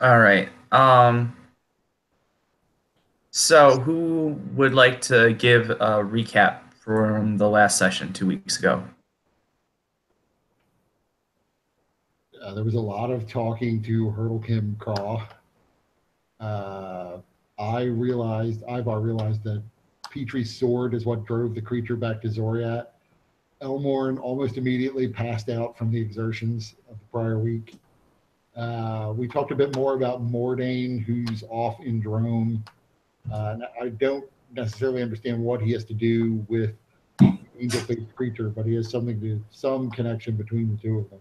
All right. So who would like to give a recap from the last session 2 weeks ago? There was a lot of talking to Hurtlekin Craw. Uh, Ivar realized that Petrie's sword is what drove the creature back to Xoriat. Elmorn almost immediately passed out from the exertions of the prior week. We talked a bit more about Mordain, who's off in Drome. I don't necessarily understand what he has to do with angel-faced creature, but he has some connection between the two of them.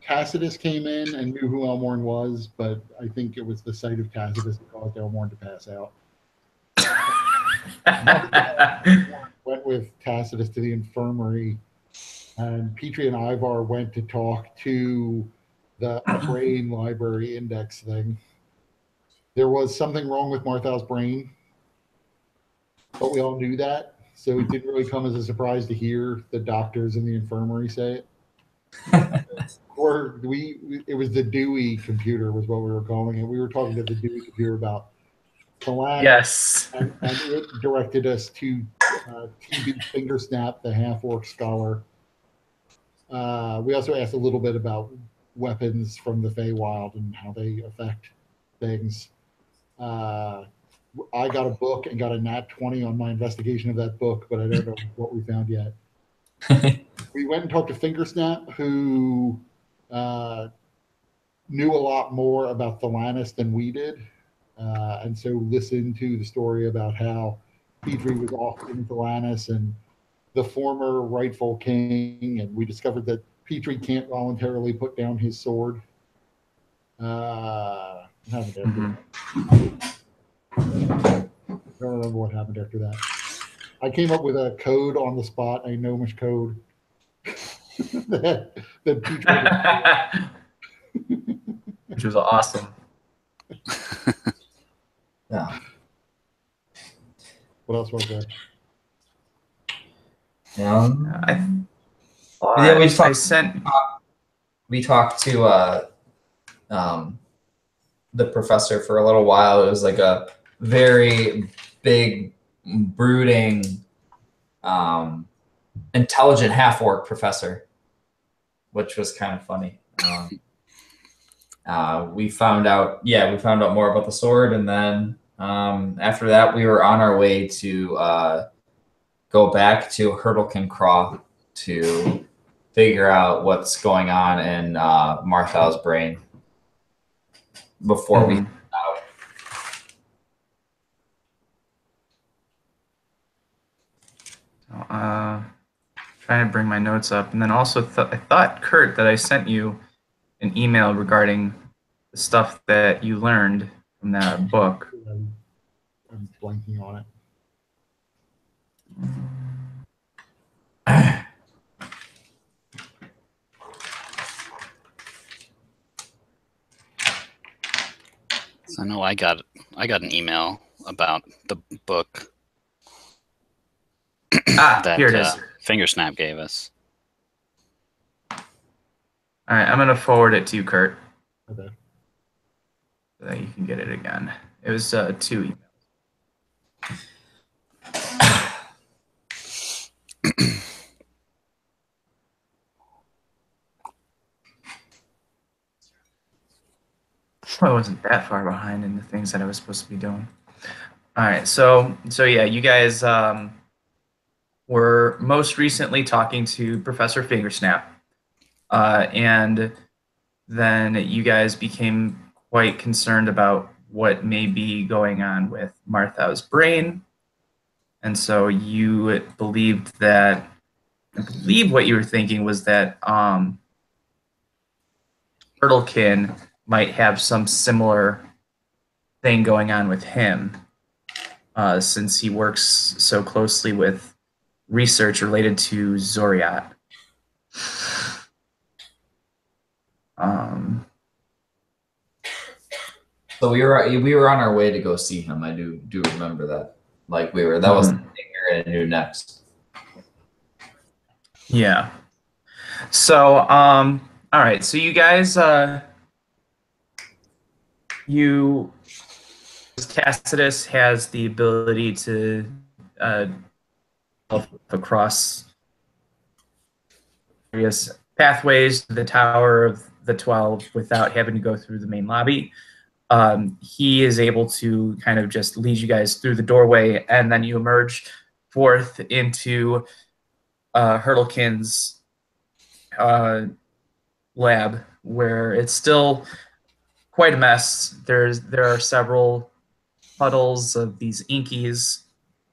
Tacitus came in and knew who Elmorn was, but I think it was the sight of Tacitus that caused Elmorn to pass out. Went with Tacitus to the infirmary, and Petrie and Ivar went to talk to the brain library index thing. There was something wrong with Marthow's brain, but we all knew that, so it didn't really come as a surprise to hear the doctors in the infirmary say it. Or it was the Dewey computer was what we were calling it. We were talking to the Dewey computer about Solana, Yes. and it directed us to TB Fingersnap, the half-orc scholar. We also asked a little bit about weapons from the Feywild and how they affect things. I got a book and got a nat 20 on my investigation of that book, but I don't know what we found yet. We went and talked to Fingersnap, who knew a lot more about Thalanis than we did. And so listened to the story about how Petrie was off in Thalanis and the former rightful king, and we discovered that Petrie can't voluntarily put down his sword. What happened after that? I don't remember what happened after that. I came up with a code on the spot, a gnomish code that Petrie Which was awesome. Yeah. What else was there? We talked to the professor for a little while. It was like a very big, brooding, intelligent half-orc professor, which was kind of funny. We found out more about the sword, and then after that, we were on our way to go back to Hurtlekin Craw to figure out what's going on in Marthow's brain before we found out. Trying to bring my notes up, and then also I thought, Kurt, that I sent you an email regarding the stuff that you learned from that book. I'm blanking on it. I know I got an email about the book that here it is. Fingersnap gave us. All right, I'm gonna forward it to you, Kurt. Okay. So that you can get it again. It was 2 emails. I wasn't that far behind in the things that I was supposed to be doing. All right, so yeah, you guys were most recently talking to Professor Fingersnap, and then you guys became quite concerned about what may be going on with Marthow's brain, and so you believed that. I believe what you were thinking was that Hurtlekin might have some similar thing going on with him, since he works so closely with research related to Xoriat. So we were on our way to go see him. I do remember that. Like that was the thing we were gonna do next. Yeah. So all right. So you guys Tacitus has the ability to across various pathways to the Tower of the 12 without having to go through the main lobby. He is able to kind of just lead you guys through the doorway, and then you emerge forth into Hurtlekin's lab, where it's still quite a mess. There are several puddles of these inkies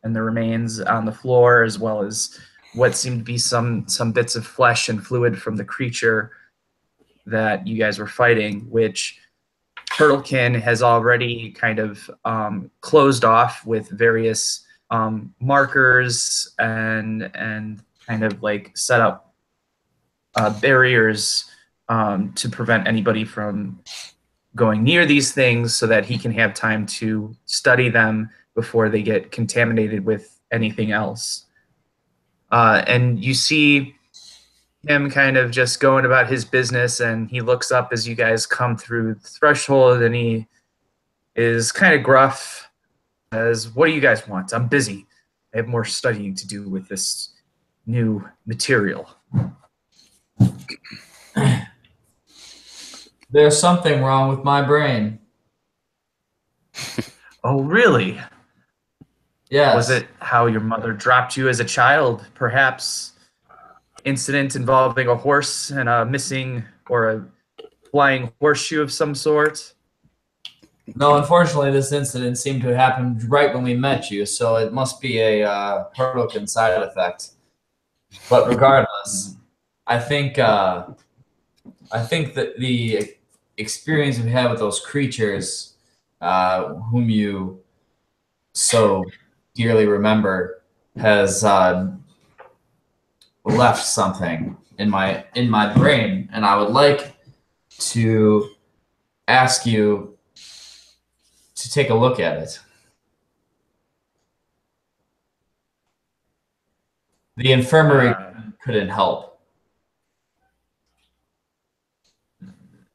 and the remains on the floor, as well as what seemed to be some bits of flesh and fluid from the creature that you guys were fighting, which Hurtlekin has already kind of closed off with various markers and kind of like set up barriers to prevent anybody from going near these things, so that he can have time to study them before they get contaminated with anything else. And you see him kind of just going about his business, and he looks up as you guys come through the threshold, and he is kind of gruff as, "What do you guys want? I'm busy. I have more studying to do with this new material." There's something wrong with my brain. Oh, really? Yes. Was it how your mother dropped you as a child? Perhaps incident involving a horse and a missing or a flying horseshoe of some sort? No, unfortunately, this incident seemed to have happened right when we met you, so it must be a Hurtlekin side effect. But regardless, I think that the experience we had with those creatures, whom you so dearly remember, has left something in my brain, and I would like to ask you to take a look at it. The infirmary couldn't help.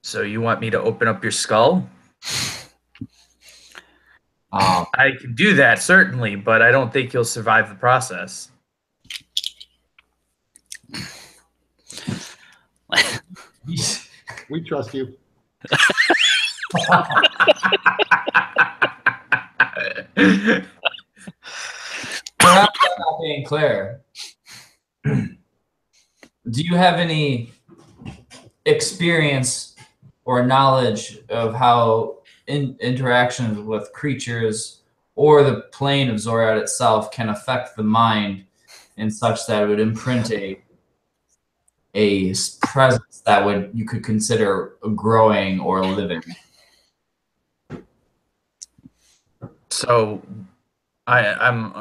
So you want me to open up your skull? I can do that, certainly, but I don't think you'll survive the process. We trust you. Perhaps I'm not being clear. Do you have any experience or knowledge of how interactions with creatures or the plane of Xoriat itself can affect the mind in such that it would imprint a presence that you could consider growing or living? So I'm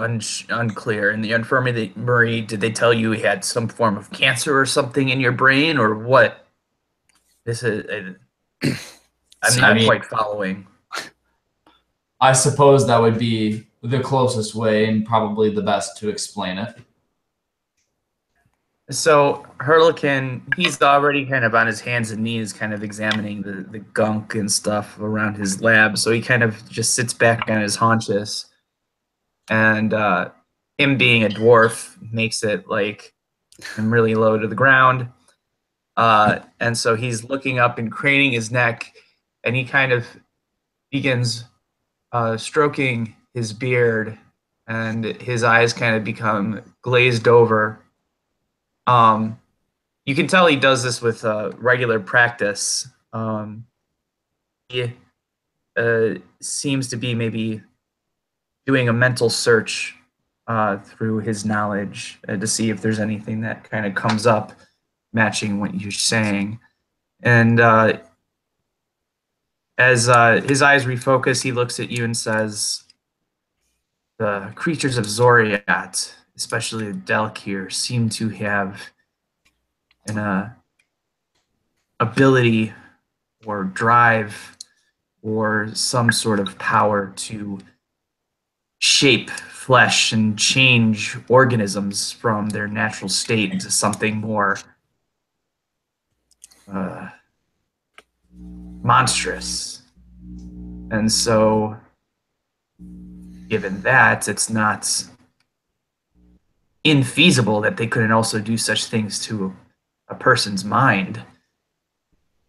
unclear. In the infirmary, did they tell you he had some form of cancer or something in your brain, or what? This is I'm not quite following. I suppose that would be the closest way and probably the best to explain it. So Hurtlekin, he's already kind of on his hands and knees, kind of examining the gunk and stuff around his lab. So he kind of just sits back on his haunches, and him being a dwarf makes it like him really low to the ground. And so he's looking up and craning his neck, and he kind of begins stroking his beard, and his eyes kind of become glazed over. You can tell he does this with regular practice. He seems to be maybe doing a mental search through his knowledge to see if there's anything that kind of comes up matching what you're saying. And as his eyes refocus, he looks at you and says, "The creatures of Xoriat, especially the Daelkyr, seem to have an ability or drive or some sort of power to shape flesh and change organisms from their natural state into something more monstrous. And so, given that, it's not infeasible that they couldn't also do such things to a person's mind.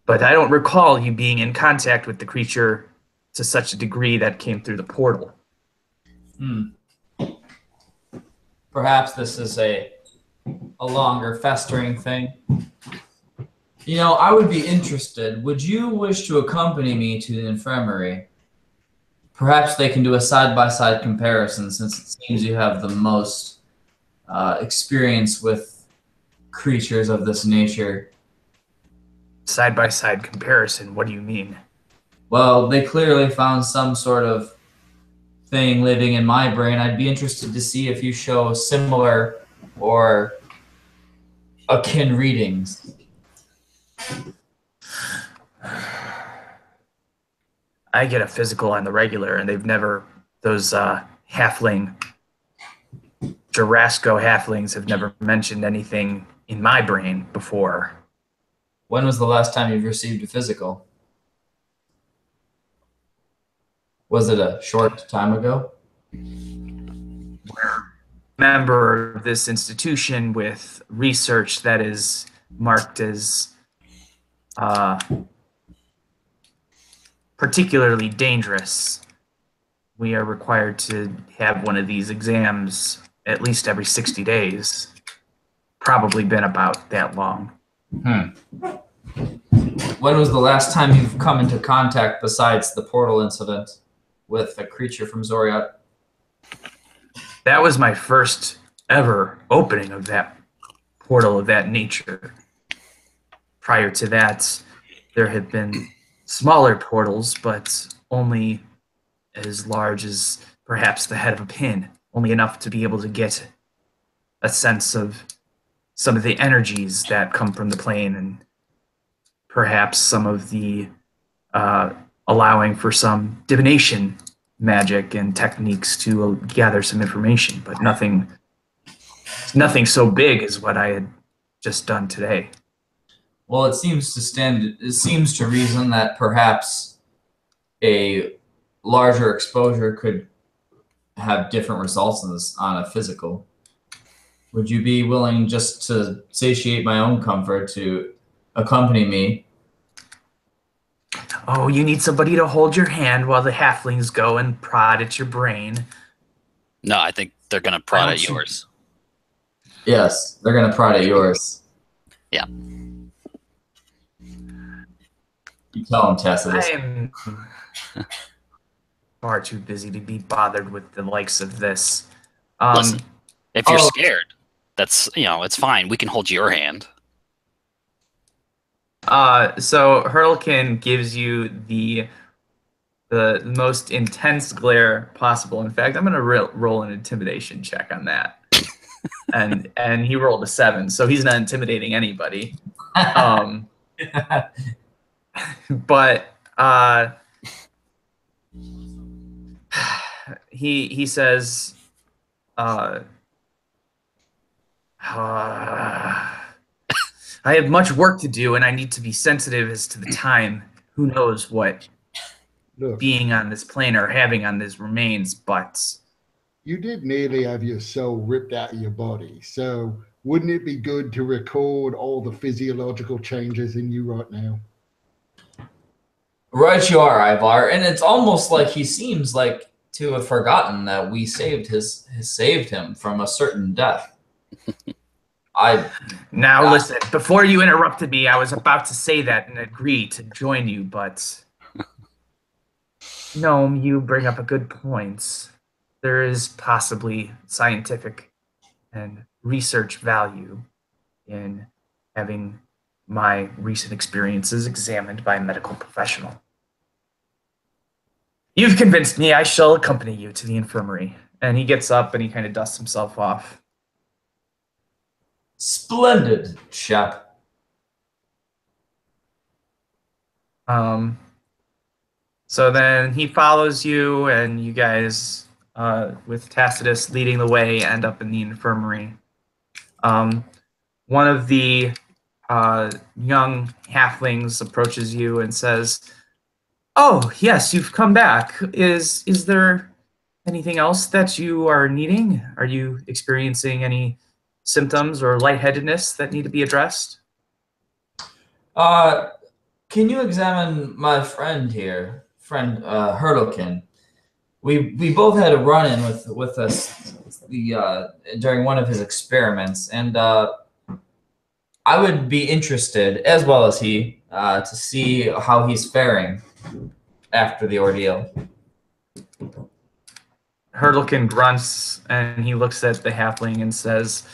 But I don't recall you being in contact with the creature to such a degree that came through the portal. Perhaps this is a longer festering thing. You know, I would be interested. Would you wish to accompany me to the infirmary? Perhaps they can do a side-by-side comparison, since it seems you have the most experience with creatures of this nature. Side-by-side comparison, what do you mean? Well, they clearly found some sort of thing living in my brain. I'd be interested to see if you show similar or akin readings. I get a physical on the regular, and they've never, those halfling, Jurassico halflings have never mentioned anything in my brain before. When was the last time you've received a physical? Was it a short time ago? We're a member of this institution with research that is marked as particularly dangerous. We are required to have one of these exams at least every 60 days. Probably been about that long. When was the last time you've come into contact, besides the portal incident, with a creature from Xoriat? That was my first ever opening of that portal of that nature. Prior to that, there had been smaller portals, but only as large as perhaps the head of a pin, only enough to be able to get a sense of some of the energies that come from the plane, and perhaps some of the allowing for some divination magic and techniques to gather some information, but nothing so big as what I had just done today. Well, it seems to reason that perhaps a larger exposure could have different results on a physical. Would you be willing, just to satiate my own comfort, to accompany me? Oh, you need somebody to hold your hand while the halflings go and prod at your brain. No, I think they're going to prod at yours. Yes, they're going to prod at yours. Yeah. You tell them, Tacitus. I am far too busy to be bothered with the likes of this. Listen, if you're scared, that's, it's fine. We can hold your hand. So Hurtlekin gives you the most intense glare possible. In fact, I'm going to roll an intimidation check on that. and he rolled a 7, so he's not intimidating anybody. But he says, I have much work to do, and I need to be sensitive as to the time. Who knows what being on this plane or having on this remains, but... You did nearly have your soul ripped out of your body, so wouldn't it be good to record all the physiological changes in you right now? Right you are, Ivar, and it's almost like he seems like to have forgotten that we saved him from a certain death. Now listen, before you interrupted me, I was about to say that and agree to join you, but Gnome, you bring up a good point. There is possibly scientific and research value in having my recent experiences examined by a medical professional. You've convinced me. I shall accompany you to the infirmary. And he gets up and he kind of dusts himself off. Splendid, chap. So then he follows you, and you guys, with Tacitus leading the way, end up in the infirmary. One of the young halflings approaches you and says, Oh, yes, you've come back. Is there anything else that you are needing? Are you experiencing any symptoms or lightheadedness that need to be addressed? Uh, can you examine my friend here, friend Hurtlekin? We both had a run-in with us during one of his experiments, and I would be interested, as well as he, to see how he's faring after the ordeal. Hurtlekin grunts and he looks at the halfling and says,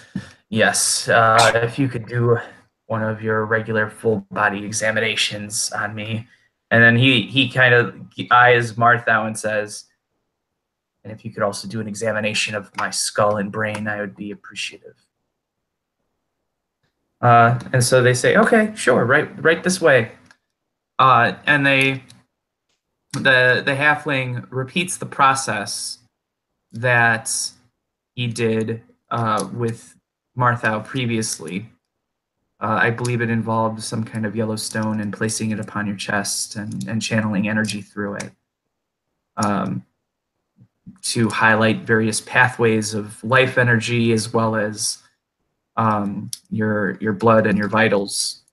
"Yes, if you could do one of your regular full body examinations on me." And then he kind of eyes Marthow and says, "And if you could also do an examination of my skull and brain, I would be appreciative." And so they say, "Okay, sure, right this way." And the halfling repeats the process that he did with Marthow previously. I believe it involved some kind of yellow stone and placing it upon your chest and channeling energy through it to highlight various pathways of life energy as well as your blood and your vitals.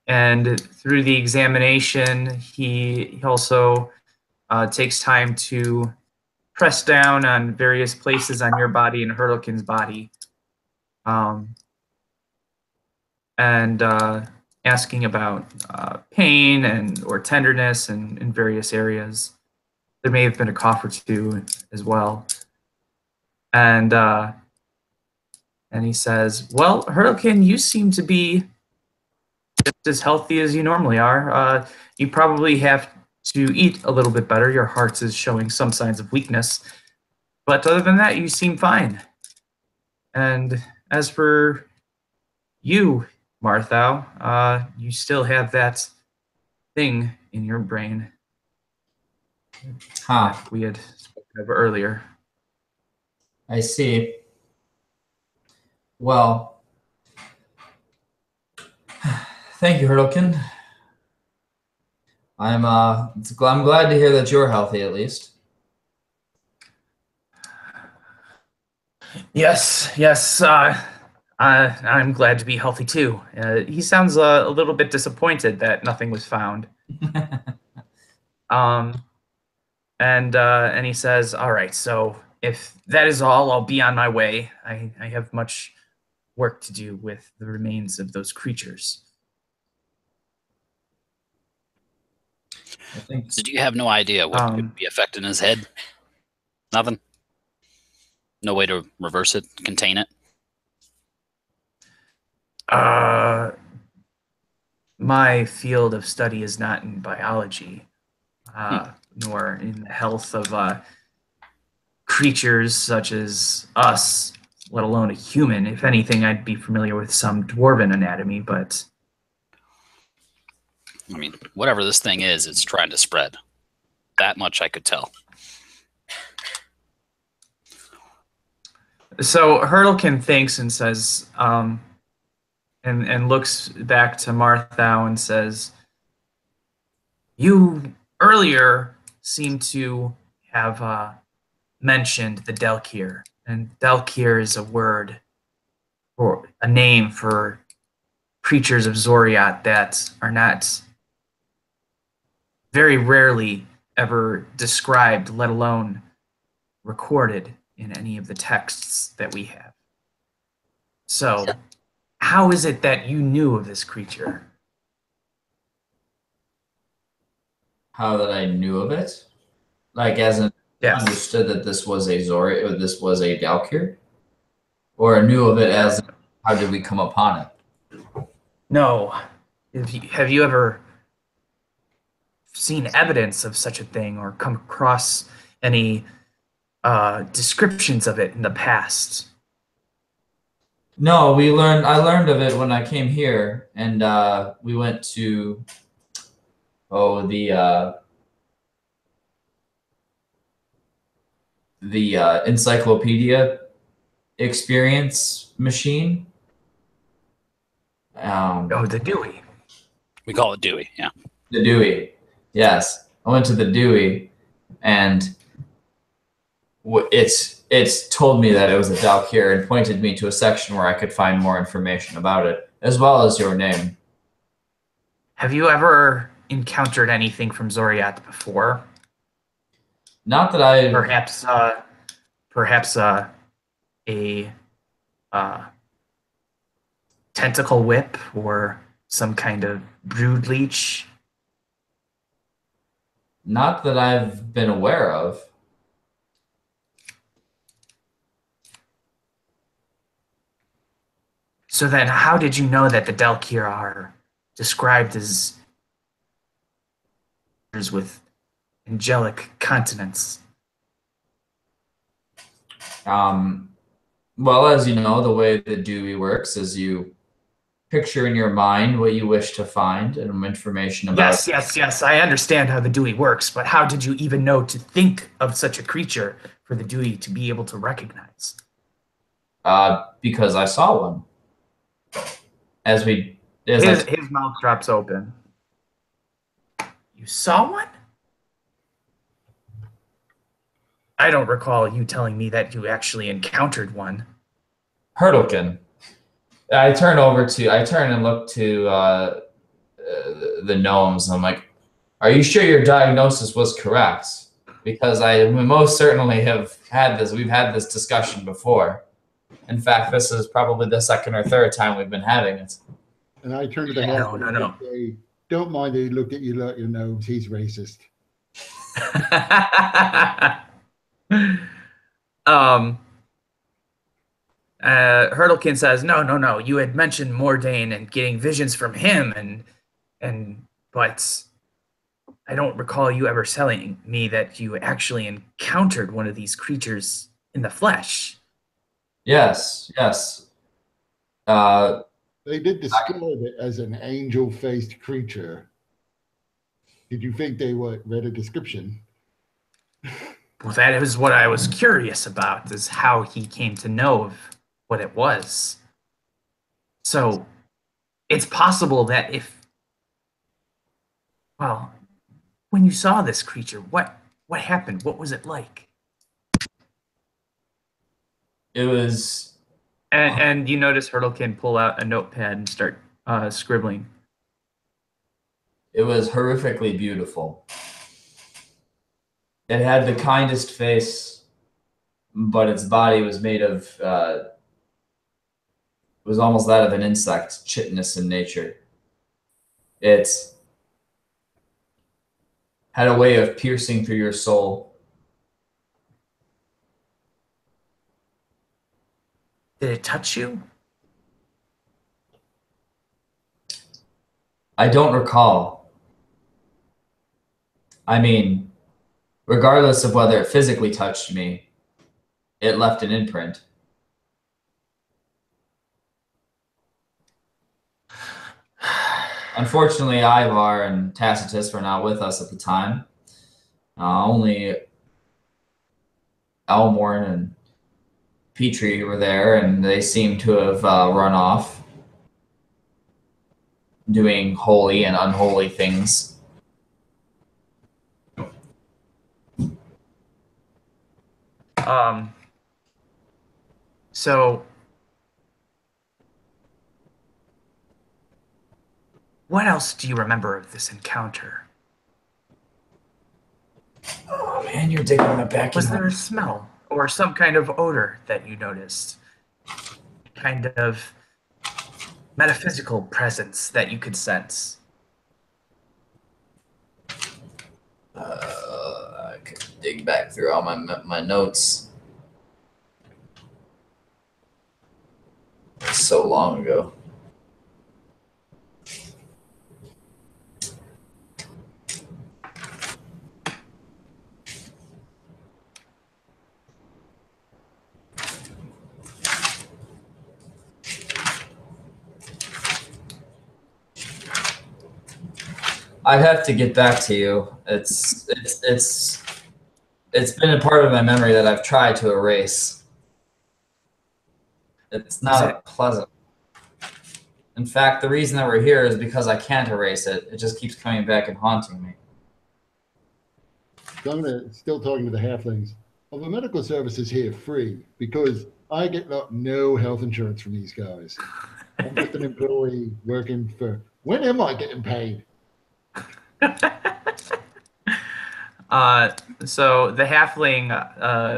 And through the examination, he also takes time to press down on various places on your body and Hurtlekin's body, and asking about pain and or tenderness and in various areas. There may have been a cough or two as well. And he says, "Well, Hurtlekin, you seem to be just as healthy as you normally are. You probably have to eat a little bit better. Your heart is showing some signs of weakness. But other than that, you seem fine. And as for you, Marthow, you still have that thing in your brain that we had spoken of earlier." I see. Well, thank you, Hurtlekin. I'm glad to hear that you're healthy at least. Yes. I'm glad to be healthy too. He sounds a little bit disappointed that nothing was found. And he says, "All right, so if that is all, I'll be on my way. I have much work to do with the remains of those creatures." So do you have no idea what could be affecting his head? Nothing? No way to reverse it, contain it? My field of study is not in biology, nor in the health of creatures such as us, let alone a human. If anything, I'd be familiar with some dwarven anatomy, but... I mean, whatever this thing is, it's trying to spread. That much I could tell. So Hurtlekin thinks and says, and looks back to Marthow and says, "You earlier seemed to have mentioned the Daelkyr, and Daelkyr is a word or a name for creatures of Xoriat that are not very rarely ever described, let alone recorded in any of the texts that we have. So, how is it that you knew of this creature?" How that I knew of it? Like, as in, Yes. understood that this was a Xoriat, or this was a Daelkyr? Or knew of it as, how did we come upon it? No. Have you ever seen evidence of such a thing or come across any descriptions of it in the past? No, I learned of it when I came here, and we went to the encyclopedia experience machine. The Dewey. We call it Dewey, yeah. The Dewey, yes. I went to the Dewey, and it's told me that it was a Daelkyr and pointed me to a section where I could find more information about it, as well as your name. Have you ever encountered anything from Xoriat before? Not that I... Perhaps a tentacle whip or some kind of brood leech? Not that I've been aware of. So then how did you know that the Daelkyr are described as with angelic continents? Well, as you know, the way the Dewey works is you picture in your mind what you wish to find and information about. Yes. I understand how the Dewey works, but how did you even know to think of such a creature for the Dewey to be able to recognize? Because I saw one. His mouth drops open. You saw one? I don't recall you telling me that you actually encountered one. Hurtlekin. I turn and look to the gnomes, and I'm like, are you sure your diagnosis was correct? Because we most certainly have had this. We've had this discussion before. In fact, this is probably the second or third time we've been having it. And I turn to the house No. and say, don't mind that he looked at you like your nose. He's racist. Hurtlekin says, no. You had mentioned Mordain and getting visions from him, but I don't recall you ever telling me that you actually encountered one of these creatures in the flesh. Yes. They did describe it as an angel-faced creature. Did you think they read a description? Well, that is what I was curious about, is how he came to know of what it was. So it's possible that when you saw this creature, what happened? What was it like? It was... And you notice Hurtlekin pull out a notepad and start scribbling. It was horrifically beautiful. It had the kindest face, but its body was made of... was almost that of an insect, chitinous in nature. It had a way of piercing through your soul. Did it touch you? I don't recall. I mean, regardless of whether it physically touched me, it left an imprint. Unfortunately, Ivar and Tacitus were not with us at the time. Only Elmorn and Petrie were there, and they seem to have run off, doing holy and unholy things. So what else do you remember of this encounter? Oh man, you're digging my back. Was there a smell or some kind of odor that you noticed? Kind of metaphysical presence that you could sense? I could dig back through all my notes. It's so long ago. I'd have to get back to you. It's been a part of my memory that I've tried to erase. It's not pleasant. In fact, the reason that we're here is because I can't erase it. It just keeps coming back and haunting me. So I'm gonna still talking to the halflings. Are the medical services here free? Because I get no health insurance from these guys. I'm just an employee working for. When am I getting paid? So the halfling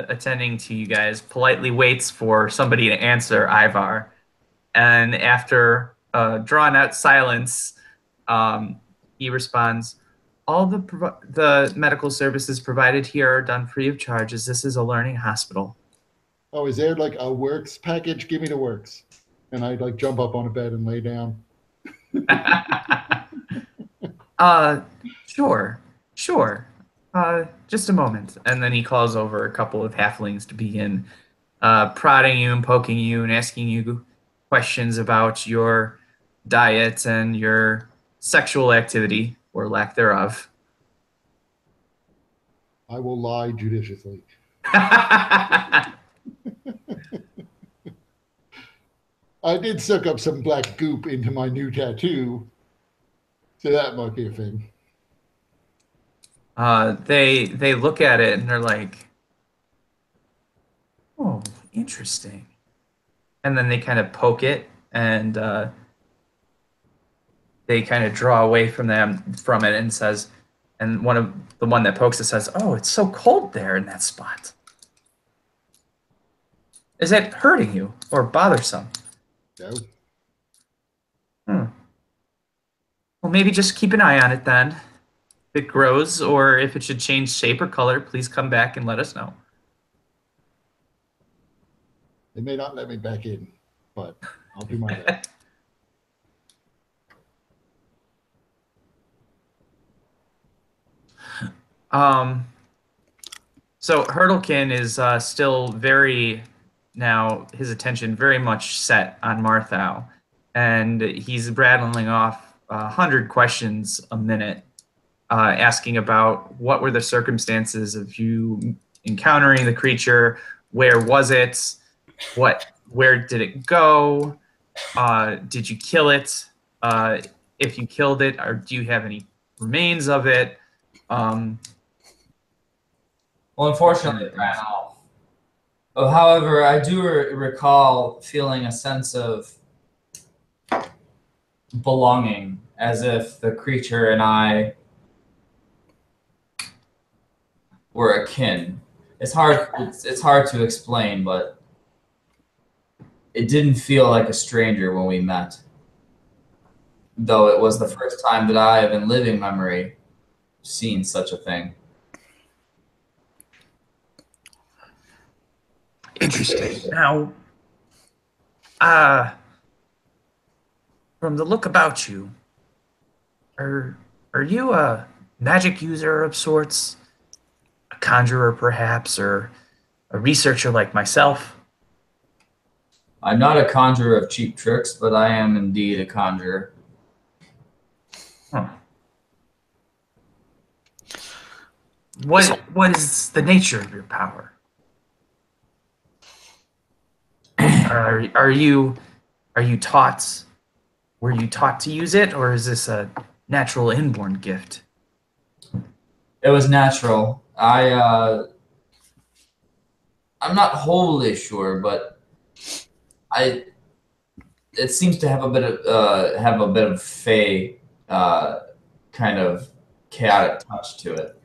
attending to you guys politely waits for somebody to answer Ivar, and after drawn out silence, he responds, "All the medical services provided here are done free of charge, as this is a learning hospital." Oh, is there like a works package? Give me the works. And I'd like jump up on a bed and lay down. Sure, sure. Just a moment. And then he calls over a couple of halflings to begin prodding you and poking you and asking you questions about your diet and your sexual activity or lack thereof. I will lie judiciously. I did suck up some black goop into my new tattoo, so that might be a thing. They look at it and they're like, "Oh, interesting." And then they kind of poke it and they kind of draw away from it and says, and the one that pokes it says, "Oh, it's so cold there in that spot. Is that hurting you or bothersome?" No. Well, maybe just keep an eye on it then. If it grows or if it should change shape or color, please come back and let us know. They may not let me back in, but I'll do my best. So Hurtlekin is still his attention very much set on Marthow, and he's rattling off 100 questions a minute, asking about what were the circumstances of you encountering the creature, where was it, where did it go, did you kill it, if you killed it, or do you have any remains of it? Well, unfortunately, it ran off. However, I do recall feeling a sense of belonging, as if the creature and I were akin. It's hard to explain, but it didn't feel like a stranger when we met. Though it was the first time that I have in living memory seen such a thing. Interesting. Now, from the look about you, are you a magic user of sorts? A conjurer, perhaps, or a researcher like myself? I'm not a conjurer of cheap tricks, but I am indeed a conjurer. Huh. What is the nature of your power? Are you taught? Were you taught to use it, or is this a natural inborn gift? It was natural. I'm not wholly sure, but it seems to have a bit of fey kind of chaotic touch to it.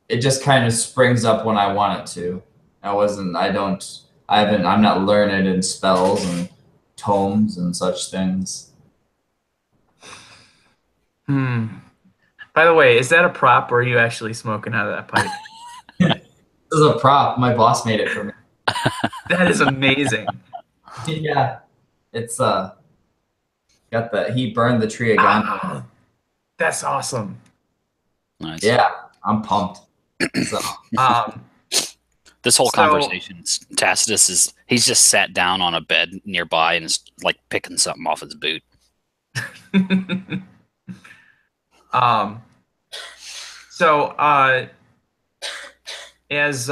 It just kind of springs up when I want it to. I'm not learned in spells and tomes and such things. By the way, is that a prop, or are you actually smoking out of that pipe? This is a prop. My boss made it for me. That is amazing. Yeah, it's got he burned the tree again. Oh, that's awesome. Nice. Yeah, I'm pumped. So, this whole conversation, Tacitus he's just sat down on a bed nearby and is like picking something off his boot. As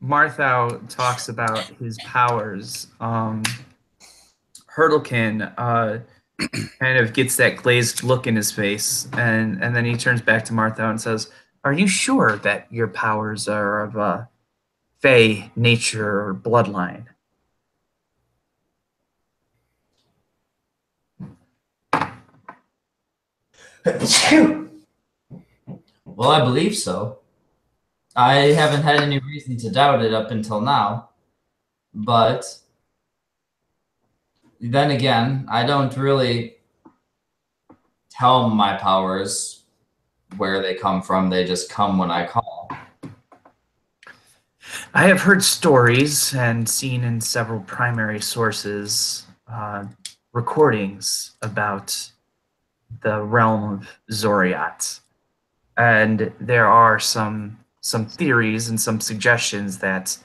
Marthow talks about his powers, Hurtlekin kind of gets that glazed look in his face, and then he turns back to Marthow and says, "Are you sure that your powers are of a fey nature or bloodline?" Well, I believe so. I haven't had any reason to doubt it up until now. But then again, I don't really tell my powers where they come from. They just come when I call. I have heard stories and seen in several primary sources recordings about the realm of Xoriat. And there are some theories and some suggestions that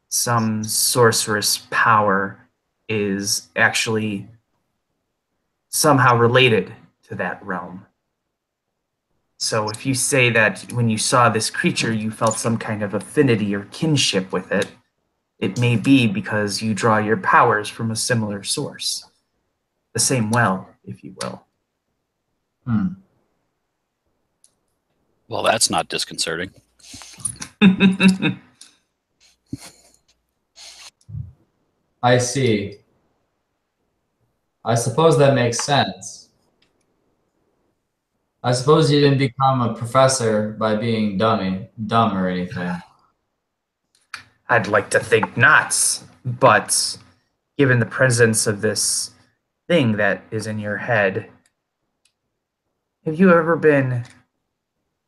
some sorceress power is actually somehow related to that realm. So if you say that when you saw this creature you felt some kind of affinity or kinship with it, it may be because you draw your powers from a similar source. The same well, if you will. Well, that's not disconcerting. I see. I suppose that makes sense. I suppose you didn't become a professor by being dumb or anything. I'd like to think not, but given the presence of this thing that is in your head, have you ever been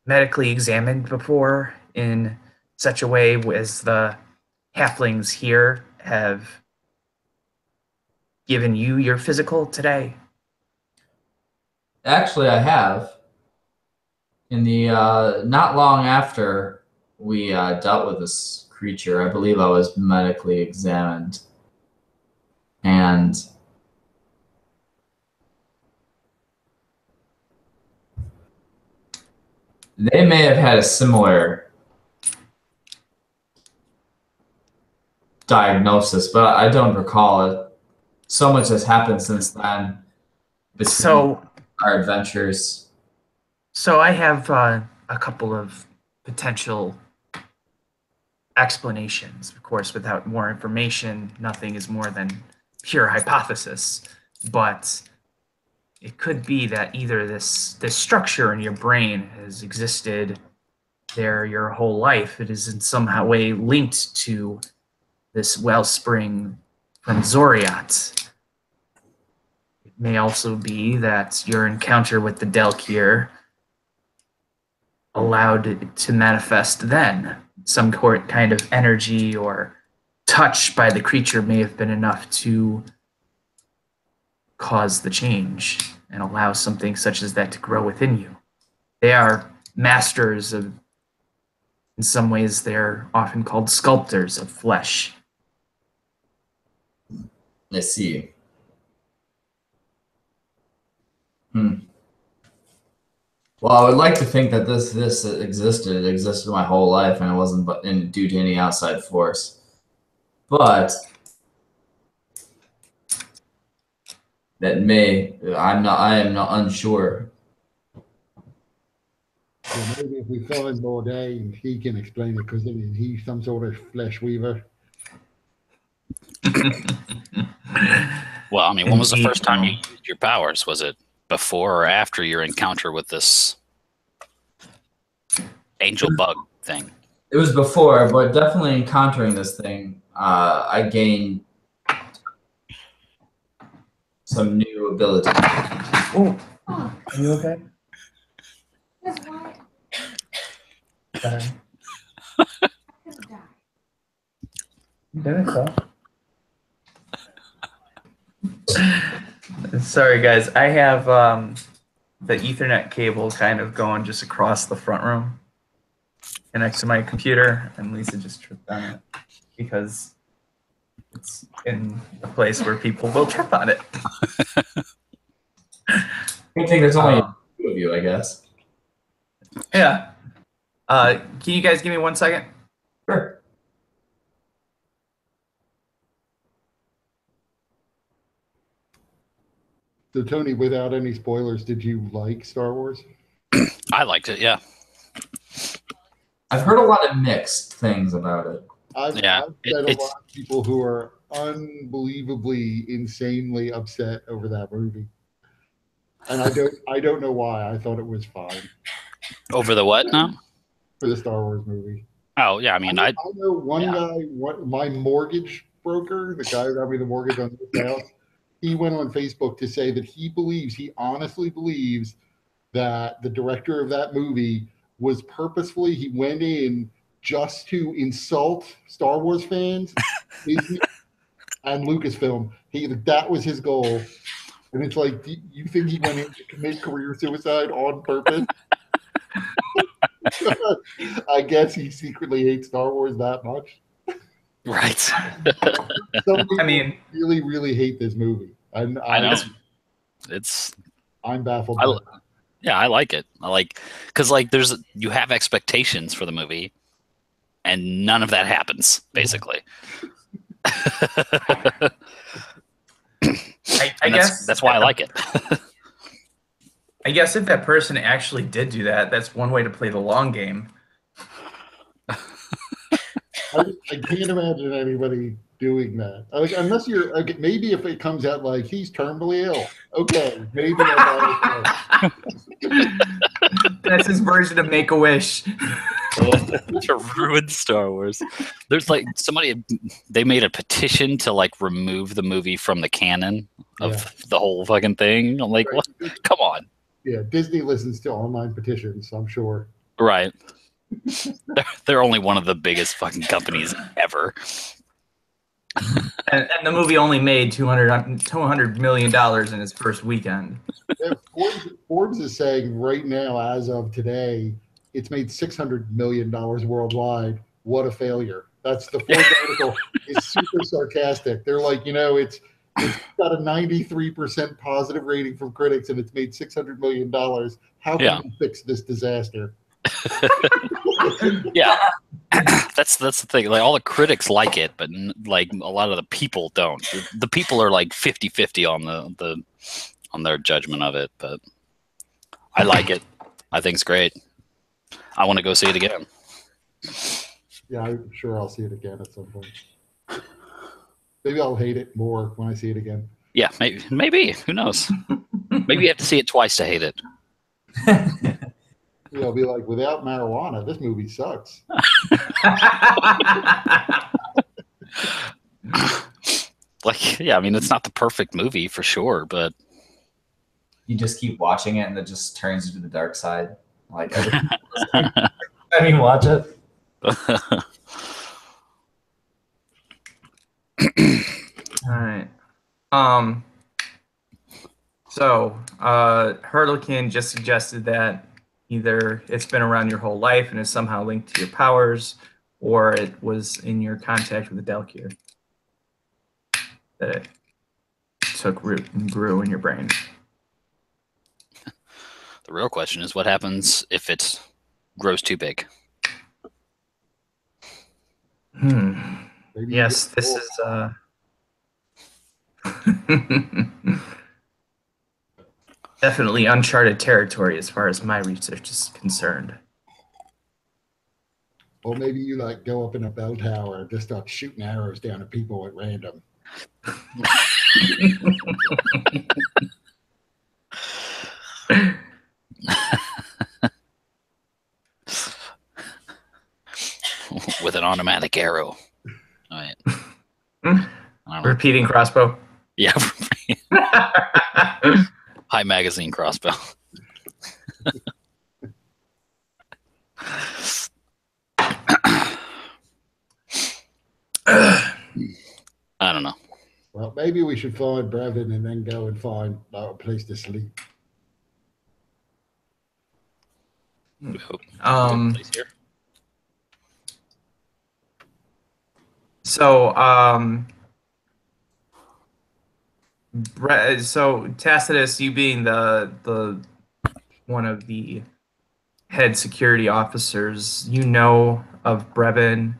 medically examined before in such a way as the halflings here have given you your physical today? Actually, I have. In the not long after we dealt with this creature, I believe I was medically examined, and they may have had a similar diagnosis, but I don't recall it. So much has happened since then between our adventures. So I have a couple of potential explanations. Of course, without more information, nothing is more than pure hypothesis. But it could be that either this structure in your brain has existed there your whole life. It is in some way linked to this wellspring from Xoriat. It may also be that your encounter with the Daelkyr allowed it to manifest then. Some kind of energy or touch by the creature may have been enough to cause the change and allow something such as that to grow within you. They are masters of, in some ways, they're often called sculptors of flesh. I see. Well, I would like to think that this existed. It existed my whole life, and it wasn't due to any outside force. But that I am not unsure. Well, maybe if we find Morday, he can explain it, because he's some sort of flesh weaver. Well, I mean, when was the first time you used your powers? Was it before or after your encounter with this angel bug thing? It was before, but definitely encountering this thing, I gained some new abilities. Oh, are you okay? Sorry. Sorry, guys. I have the Ethernet cable kind of going just across the front room, connects to my computer, and Lisa just tripped on it because it's in a place where people will trip on it. Good thing there's only two of you, I guess. Yeah. Can you guys give me 1 second? Sure. So Tony, without any spoilers, did you like Star Wars? I liked it. Yeah. I've heard a lot of mixed things about it. I've met a lot of people who are unbelievably, insanely upset over that movie, and I don't know why. I thought it was fine Over the what now? for the Star Wars movie. Oh yeah, I mean, I know one guy. My mortgage broker, the guy who got me the mortgage on this house, he went on Facebook to say that he honestly believes that the director of that movie was purposefully, he went in just to insult Star Wars fans, Disney, and Lucasfilm. That was his goal. And it's like, do you think he went in to commit career suicide on purpose? I guess he secretly hates Star Wars that much. Right. Some people really, really hate this movie. I know. I'm baffled. Yeah, I like it. Because you have expectations for the movie, and none of that happens, basically. I guess that's why I like it. I guess if that person actually did do that, that's one way to play the long game. I can't imagine anybody doing that. Unless you're maybe if it comes out like he's terminally ill. Okay, maybe that's his version of Make-A-Wish. To ruin Star Wars. There's they made a petition to remove the movie from the canon of the whole fucking thing. I'm like, what? Come on. Yeah, Disney listens to online petitions, I'm sure. Right. They're only one of the biggest fucking companies ever. And the movie only made $200 million in its first weekend. Yeah, Forbes is saying right now, as of today, it's made $600 million worldwide. What a failure. That's the Forbes article is super sarcastic. They're like, it's got a 93% positive rating from critics and it's made $600 million. How can we fix this disaster? Yeah. That's the thing. All the critics like it, but a lot of the people don't. The people are 50-50 on their judgment of it, but I like it. I think it's great. I want to go see it again. Yeah, I'm sure I'll see it again at some point. Maybe I'll hate it more when I see it again. Yeah, maybe. Who knows? Maybe you have to see it twice to hate it. I'll be like, without marijuana, this movie sucks. It's not the perfect movie for sure, but you just keep watching it and it just turns you to the dark side. Watch it. All right. So Hurtlekin just suggested that either it's been around your whole life and is somehow linked to your powers, or it was in your contact with the Daelkyr that it took root and grew in your brain. The real question is, what happens if it grows too big? Yes, this is definitely uncharted territory as far as my research is concerned. Or maybe you go up in a bell tower and just start shooting arrows down at people at random. With an automatic arrow. All right. Repeating crossbow. Yeah. High magazine crossbow. I don't know. Well, maybe we should find Brevin and then go and find a place to sleep. So Tacitus, you being the one of the head security officers, you know of Brevin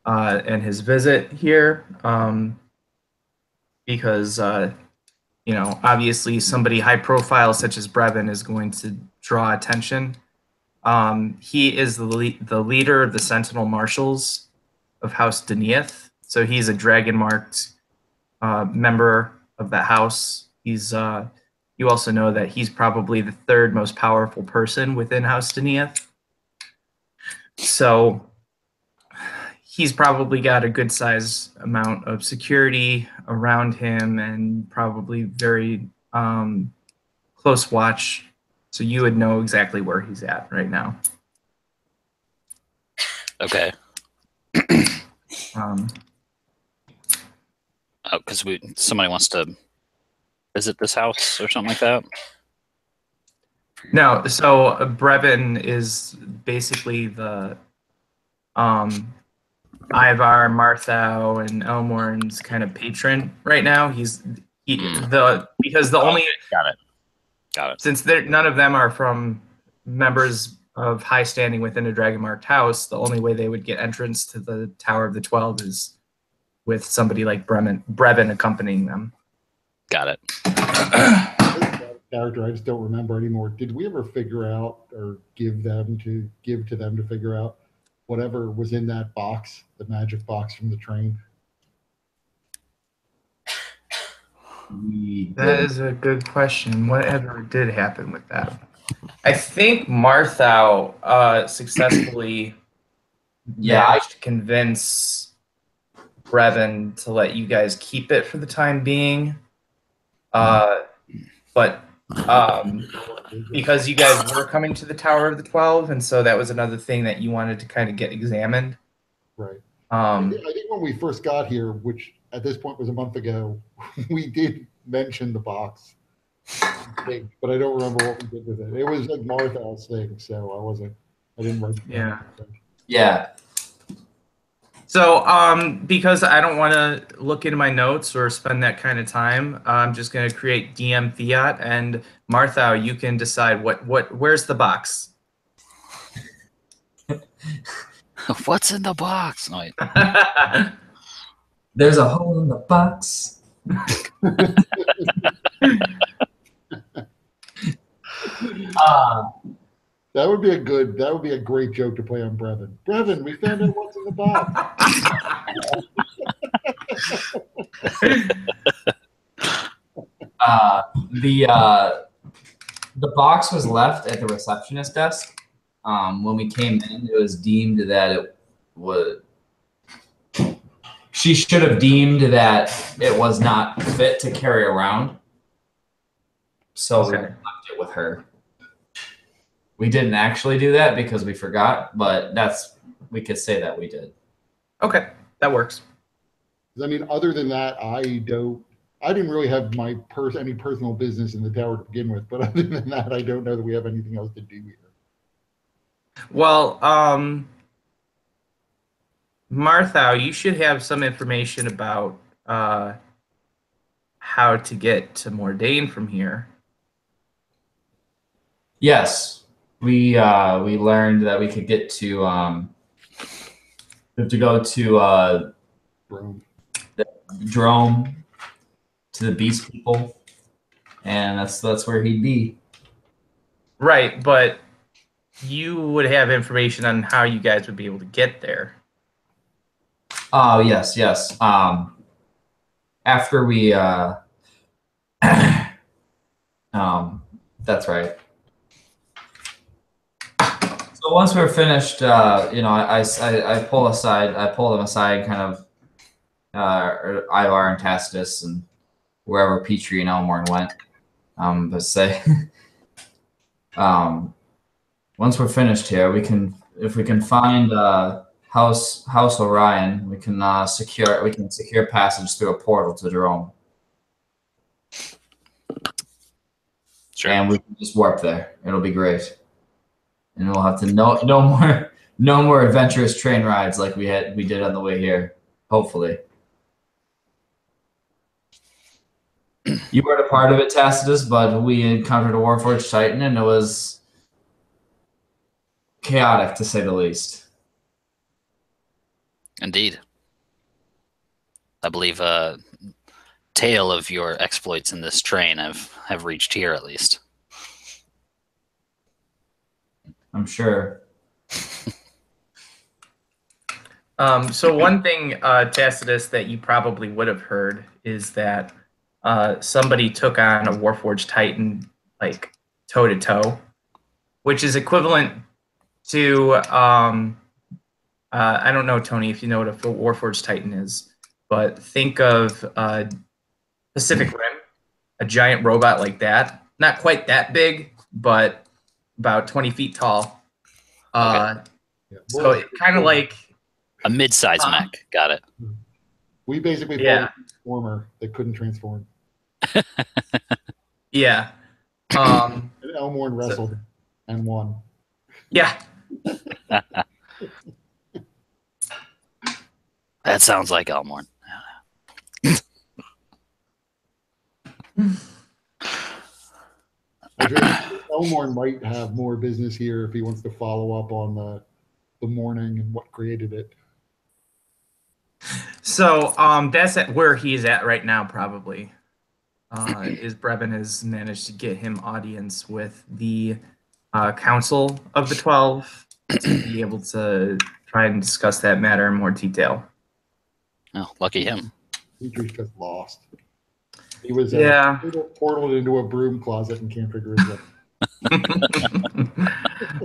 and his visit here, because you know, obviously somebody high profile such as Brevin is going to draw attention. He is the leader of the Sentinel Marshals of House Denieth. So he's a dragon-marked member of that house. He's you also know that he's probably the third most powerful person within House Denieth. So he's probably got a good size amount of security around him and probably very close watch. So you would know exactly where he's at right now. Okay. Um, Oh, because somebody wants to visit this house or something like that. no, so Brevin is basically the Ivar, Marthow, and Elmorn's kind of patron right now. Because the only Got it. since none of them are from members of high standing within a dragon-marked house, the only way they would get entrance to the Tower of the 12 is with somebody like Brevin accompanying them. Got it. Character I just don't remember anymore. Did we ever figure out or give to them to figure out whatever was in that box, the magic box from the train? That is a good question. Whatever did happen with that? I think Marthow successfully managed to convince Brevin to let you guys keep it for the time being. But because you guys were coming to the Tower of the 12, and so that was another thing that you wanted to kind of get examined. Right. I think when we first got here, which at this point was a month ago, we did mention the box thing, but I don't remember what we did with it. It was like Marthow's thing, so I didn't write it down. Yeah. So, because I don't want to look into my notes or spend that kind of time, I'm just going to create DM Fiat, and Marthow, you can decide where's the box. What's in the box? Oh, wait. There's a hole in the box. That would be a great joke to play on Brevin. Brevin, we found out what's in the box. The box was left at the receptionist desk. When we came in, it was deemed that it was. She should have deemed that it was not fit to carry around. So we left it with her. We didn't actually do that because we forgot, but we could say that we did. Okay, that works. I mean, other than that, I didn't really have any personal business in the tower to begin with, but other than that, I don't know that we have anything else to do here. Well, Marthow, you should have some information about how to get to Mordain from here. Yes. We learned that we could get to we have to go to the drome to the beast people, and that's where he'd be. Right, but you would have information on how you guys would be able to get there. Oh yes. After we that's right. So once we're finished, I pull them aside, kind of, Ivar and Tacitus and wherever Petrie and Elmorn went. But say, once we're finished here, if we can find House Orion, we can secure passage through a portal to Drome. Sure. And we can just warp there. It'll be great. And we'll have to no more adventurous train rides like we did on the way here. Hopefully. You weren't a part of it, Tacitus, but we encountered a Warforged Titan, and it was chaotic to say the least. Indeed. I believe tale of your exploits in this train have reached here at least. I'm sure. So one thing, Tacitus, that you probably would have heard is that somebody took on a Warforged Titan, like, toe-to-toe, which is equivalent to, I don't know, Tony, if you know what a Warforged Titan is, but think of Pacific Rim, a giant robot like that. Not quite that big, but about 20 feet tall. Okay. So it kind of like... A mid-size mech. Got it. We basically fought a transformer that couldn't transform. Yeah. And Elmorn wrestled and won. Yeah. That sounds like Elmorn. Elmorn might have more business here if he wants to follow up on the morning and what created it. So that's where he's at right now, probably. Is Brevin has managed to get him audience with the Council of the 12 to be able to try and discuss that matter in more detail. Oh, lucky him. Dietrich just lost. He was portaled into a broom closet and can't figure it out.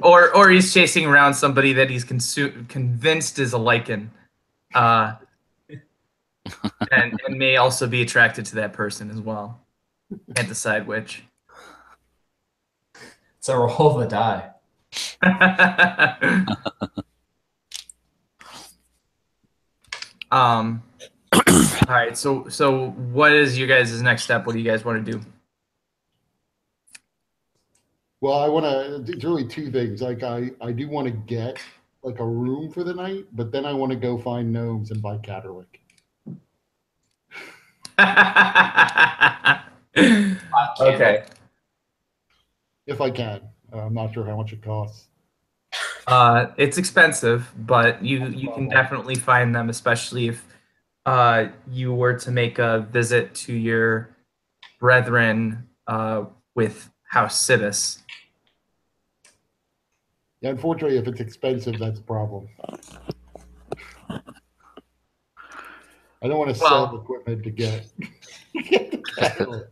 or he's chasing around somebody that he's convinced is a lichen, and may also be attracted to that person as well. Can't decide which. It's a roll of the die. All right. So what is your guys' next step? What do you guys want to do? Well, I want to. It's really two things. Like I do want to get like a room for the night, but then I want to go find gnomes and buy Catterlick. Okay. If I can. I'm not sure how much it costs. It's expensive, but you can definitely find them, especially if you were to make a visit to your brethren with House Civis. Yeah, unfortunately, if it's expensive, that's a problem. I don't want to sell equipment to get the Catterlick.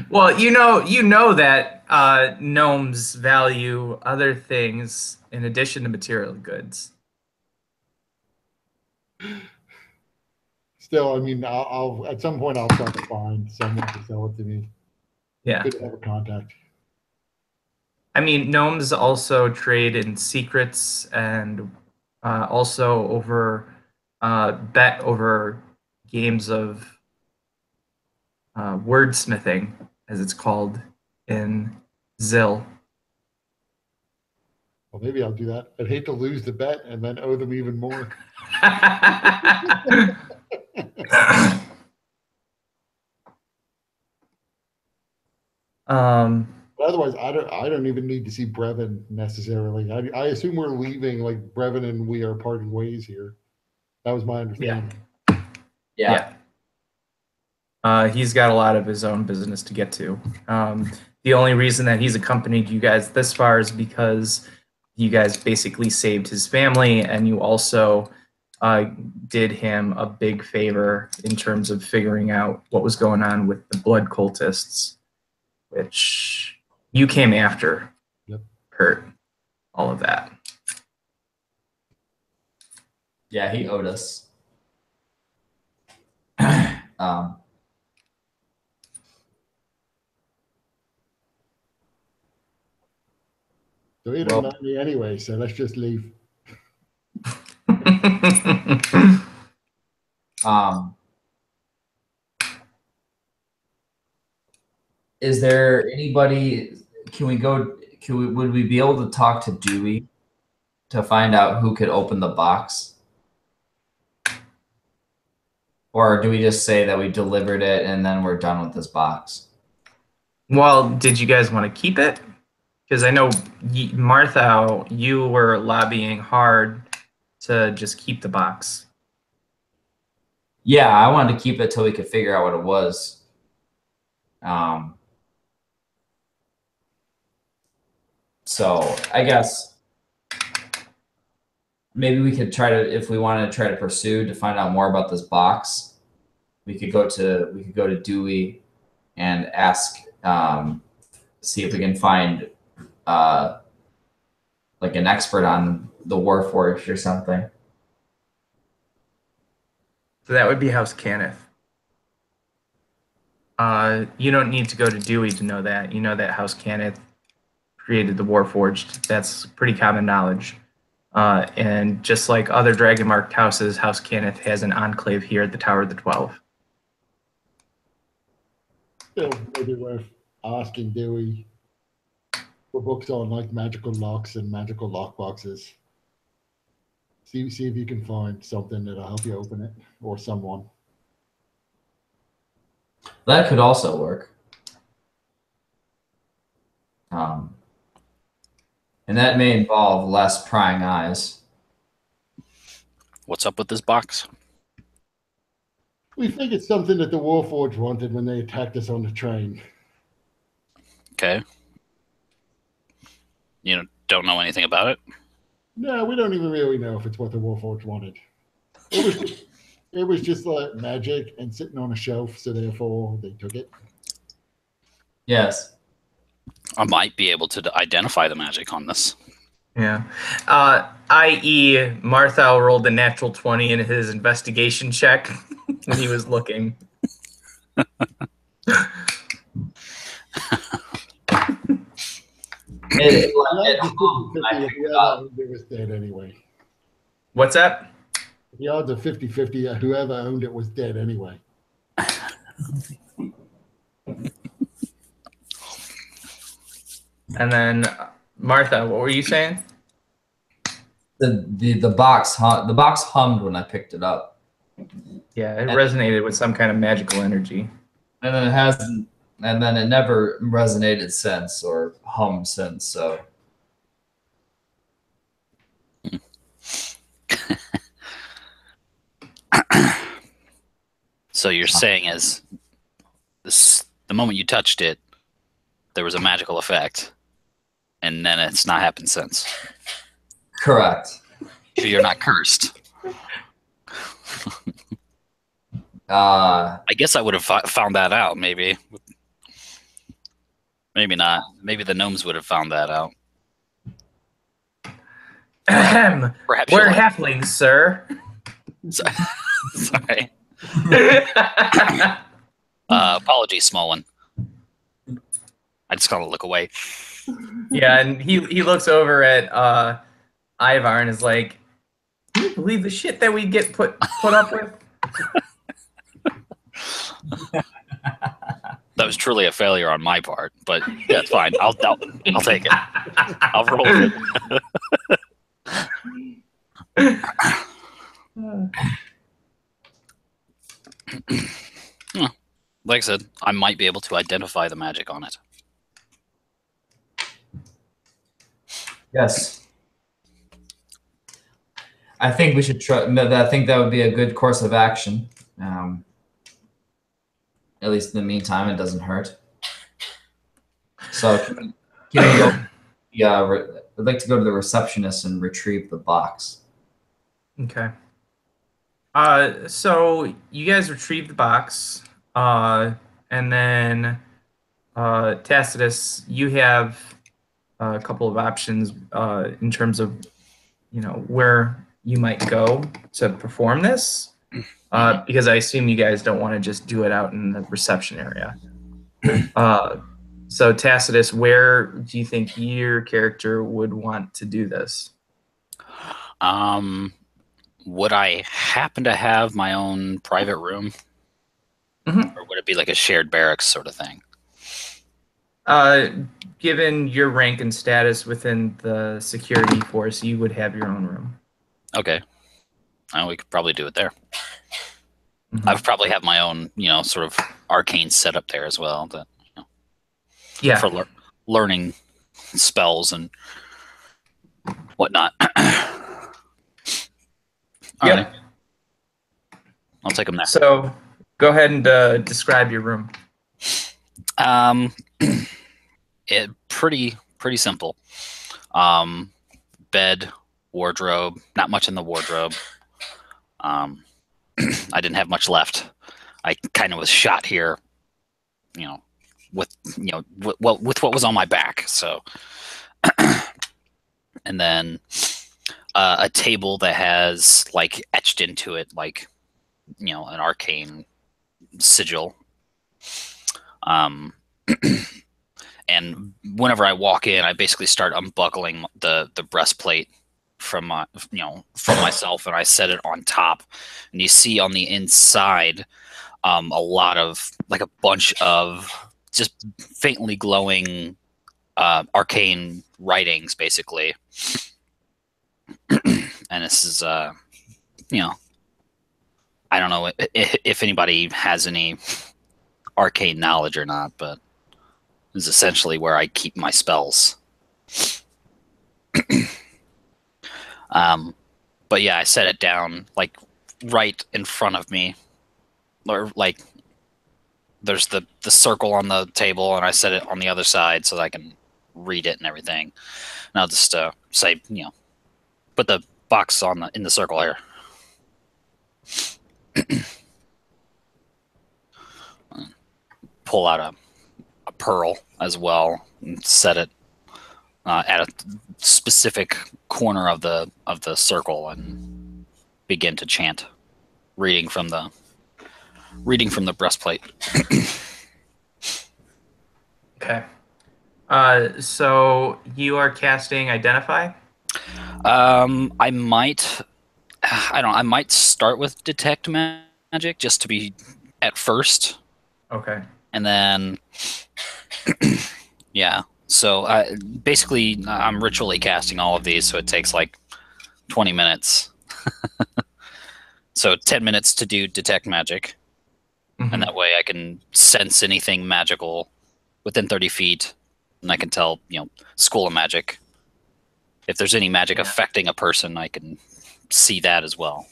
Well, you know that gnomes value other things in addition to material goods. Still, I mean, I'll at some point I'll try to find someone to sell it to me. Yeah. Good to have a contact. I mean, gnomes also trade in secrets and also bet over games of wordsmithing, as it's called in Zill. Well, maybe I'll do that. I'd hate to lose the bet and then owe them even more. But otherwise, I don't even need to see Brevin necessarily. I assume we're leaving, like Brevin and we are parting ways here. That was my understanding. Yeah. He's got a lot of his own business to get to. The only reason that he's accompanied you guys this far is because you guys basically saved his family, and you also did him a big favor in terms of figuring out what was going on with the blood cultists, which you came after. Yep. Hurt. All of that. Yeah, he owed us. So he didn't know me anyway, so let's just leave. Is there anybody? Would we be able to talk to Dewey to find out who could open the box? Or do we just say that we delivered it and then we're done with this box? Well, did you guys want to keep it? Because I know, Marthow, you were lobbying hard to just keep the box. Yeah, I wanted to keep it till we could figure out what it was. So I guess maybe we could try to, if we wanted to try to pursue to find out more about this box, we could go to Dewey and ask, see if we can find like an expert on the Warforged or something. So that would be House Cannith. You don't need to go to Dewey to know that. You know that House Cannith created the Warforged. That's pretty common knowledge. And just like other dragonmarked houses, House Cannith has an enclave here at the Tower of the 12. Still, maybe worth asking Dewey for books on like magical locks and magical lockboxes. See if you can find something that'll help you open it, or someone. That could also work. And that may involve less prying eyes. What's up with this box? We think it's something that the Warforged wanted when they attacked us on the train. Okay. You don't know anything about it? No, we don't even really know if it's what the Warforged wanted. It was just like magic and sitting on a shelf, so therefore they took it. Yes. I might be able to identify the magic on this. Yeah. I.e., Marthow rolled a natural 20 in his investigation check when he was looking. It was dead anyway. What's that? The odds are 50-50. Whoever owned it was dead anyway. And then, Martha, what were you saying? The box hummed when I picked it up. Yeah, it resonated with some kind of magical energy. And then it hasn't, and then it never resonated since or hummed since. So. So you're saying is this, the moment you touched it, there was a magical effect, and then it's not happened since. Correct. So you're not cursed. I guess I would have found that out, maybe. Maybe not. Maybe the gnomes would have found that out. Perhaps we're halflings, sir. Sorry. Apologies, small one. I just gotta look away. Yeah, and he looks over at Ivar and is like, "Can you believe the shit that we get put up with?" That was truly a failure on my part, but yeah, it's fine. I'll take it. I'll roll with it. Like I said, I might be able to identify the magic on it. Yes. I think we should try. I think that would be a good course of action. At least in the meantime, it doesn't hurt. So, can we go? Yeah, I'd like to go to the receptionist and retrieve the box. Okay. So you guys retrieve the box, and then Tacitus, you have a couple of options in terms of, where you might go to perform this. Because I assume you guys don't want to just do it out in the reception area. So Tacitus, where do you think your character would want to do this? Would I happen to have my own private room? Mm-hmm. Or would it be like a shared barracks sort of thing? Given your rank and status within the security force, you would have your own room. Okay. We could probably do it there. Mm-hmm. I would probably have my own, sort of arcane setup there as well. But, yeah, for learning spells and whatnot. Yeah. I'll take them there. So go ahead and describe your room. Pretty simple. Bed, wardrobe. Not much in the wardrobe. I didn't have much left. I kind of was shot here, with what was on my back. So, and then a table that has like etched into it, like an arcane sigil. And whenever I walk in, I basically start unbuckling the breastplate from myself, and I set it on top. And you see on the inside a bunch of just faintly glowing arcane writings, basically. And this is I don't know if anybody has any arcane knowledge or not, but is essentially where I keep my spells. But yeah, I set it down like right in front of me, or like there's the circle on the table, and I set it on the other side so that I can read it and everything. And I'll just say, put the box in the circle here. Pull out a pearl as well and set it at a specific corner of the circle and begin to chant, reading from the breastplate. Okay. So you are casting Identify? I might start with Detect Magic just to be at first. Okay. And then, yeah. So basically, I'm ritually casting all of these, so it takes like 20 minutes. So 10 minutes to do Detect Magic. Mm-hmm. And that way I can sense anything magical within 30 feet. And I can tell, School of Magic. If there's any magic affecting a person, I can see that as well.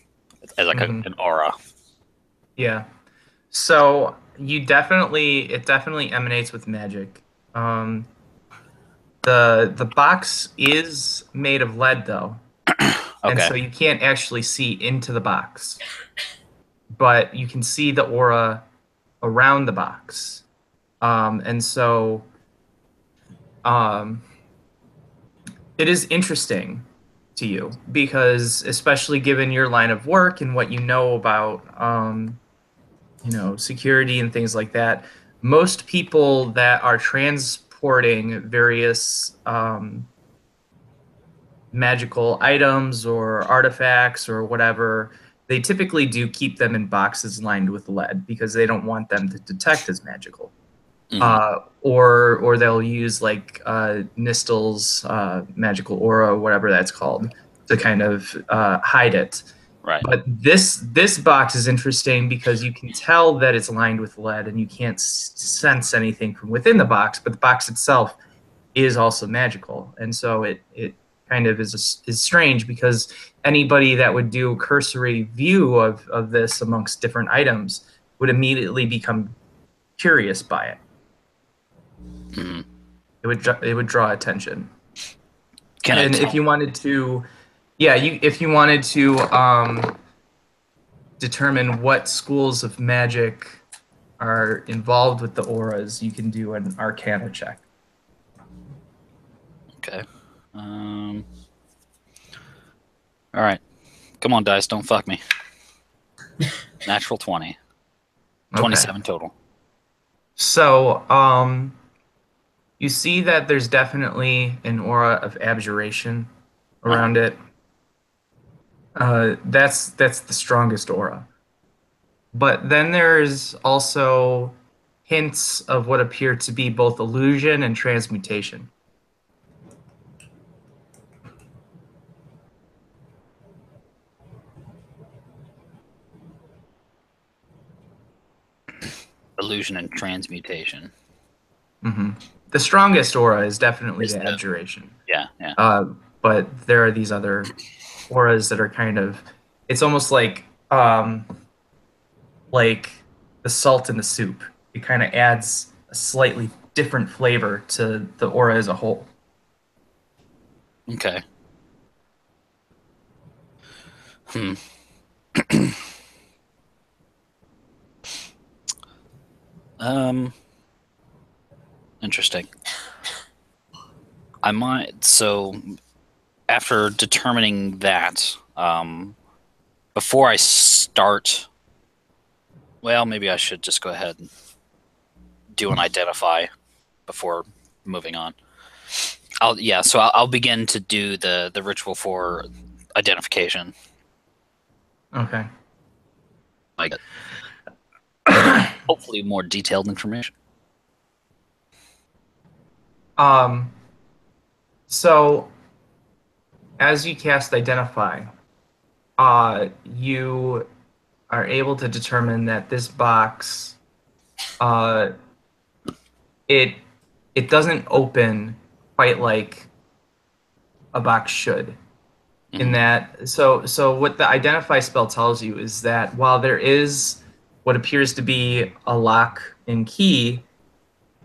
As like an aura. Yeah. So it definitely emanates with magic. The box is made of lead, though. Okay. And so you can't actually see into the box. But you can see the aura around the box. And so it is interesting to you because, especially given your line of work and what you know about security and things like that, most people that are transporting various magical items or artifacts or whatever, they typically do keep them in boxes lined with lead because they don't want them to detect as magical. Mm-hmm. Or they'll use like Nistel's magical aura, whatever that's called, to kind of hide it. Right. But this box is interesting because you can tell that it's lined with lead, and you can't sense anything from within the box. But the box itself is also magical, and so it kind of is strange because anybody that would do a cursory view of this amongst different items would immediately become curious by it. Mm-hmm. It would draw attention. If you wanted to, if you wanted to determine what schools of magic are involved with the auras, you can do an Arcana check. Okay. All right. Come on, dice. Don't fuck me. Natural 20. 27 total. So, you see that there's definitely an aura of abjuration around it. That's the strongest aura. But then there's also hints of what appear to be both illusion and transmutation. Illusion and transmutation. Mm-hmm. The strongest aura is definitely the abjuration. Yeah. But there are these other auras that are kind of... It's almost like like the salt in the soup. It kind of adds a slightly different flavor to the aura as a whole. Okay. Hmm. Interesting. I might. So, after determining that, before I start, well, maybe I should just go ahead and do an identify before moving on. I'll begin to do the ritual for identification. Okay. Like, hopefully more detailed information. So as you cast Identify, you are able to determine that this box, uh, it doesn't open quite like a box should. In that, so what the Identify spell tells you is that while there is what appears to be a lock and key,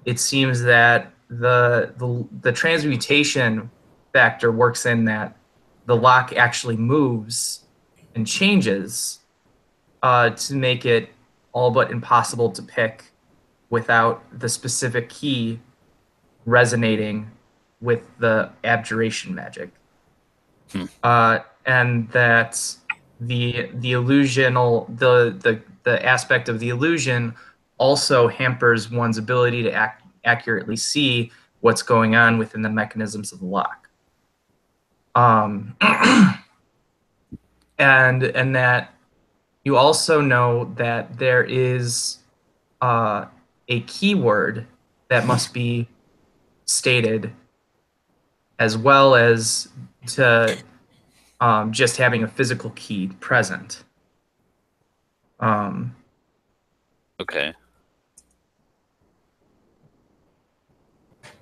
it seems that the transmutation factor works in that the lock actually moves and changes to make it all but impossible to pick without the specific key resonating with the abjuration magic. And that the illusional the aspect of the illusion also hampers one's ability to accurately see what's going on within the mechanisms of the lock. And that you also know that there is a keyword that must be stated, as well as to just having a physical key present. Okay.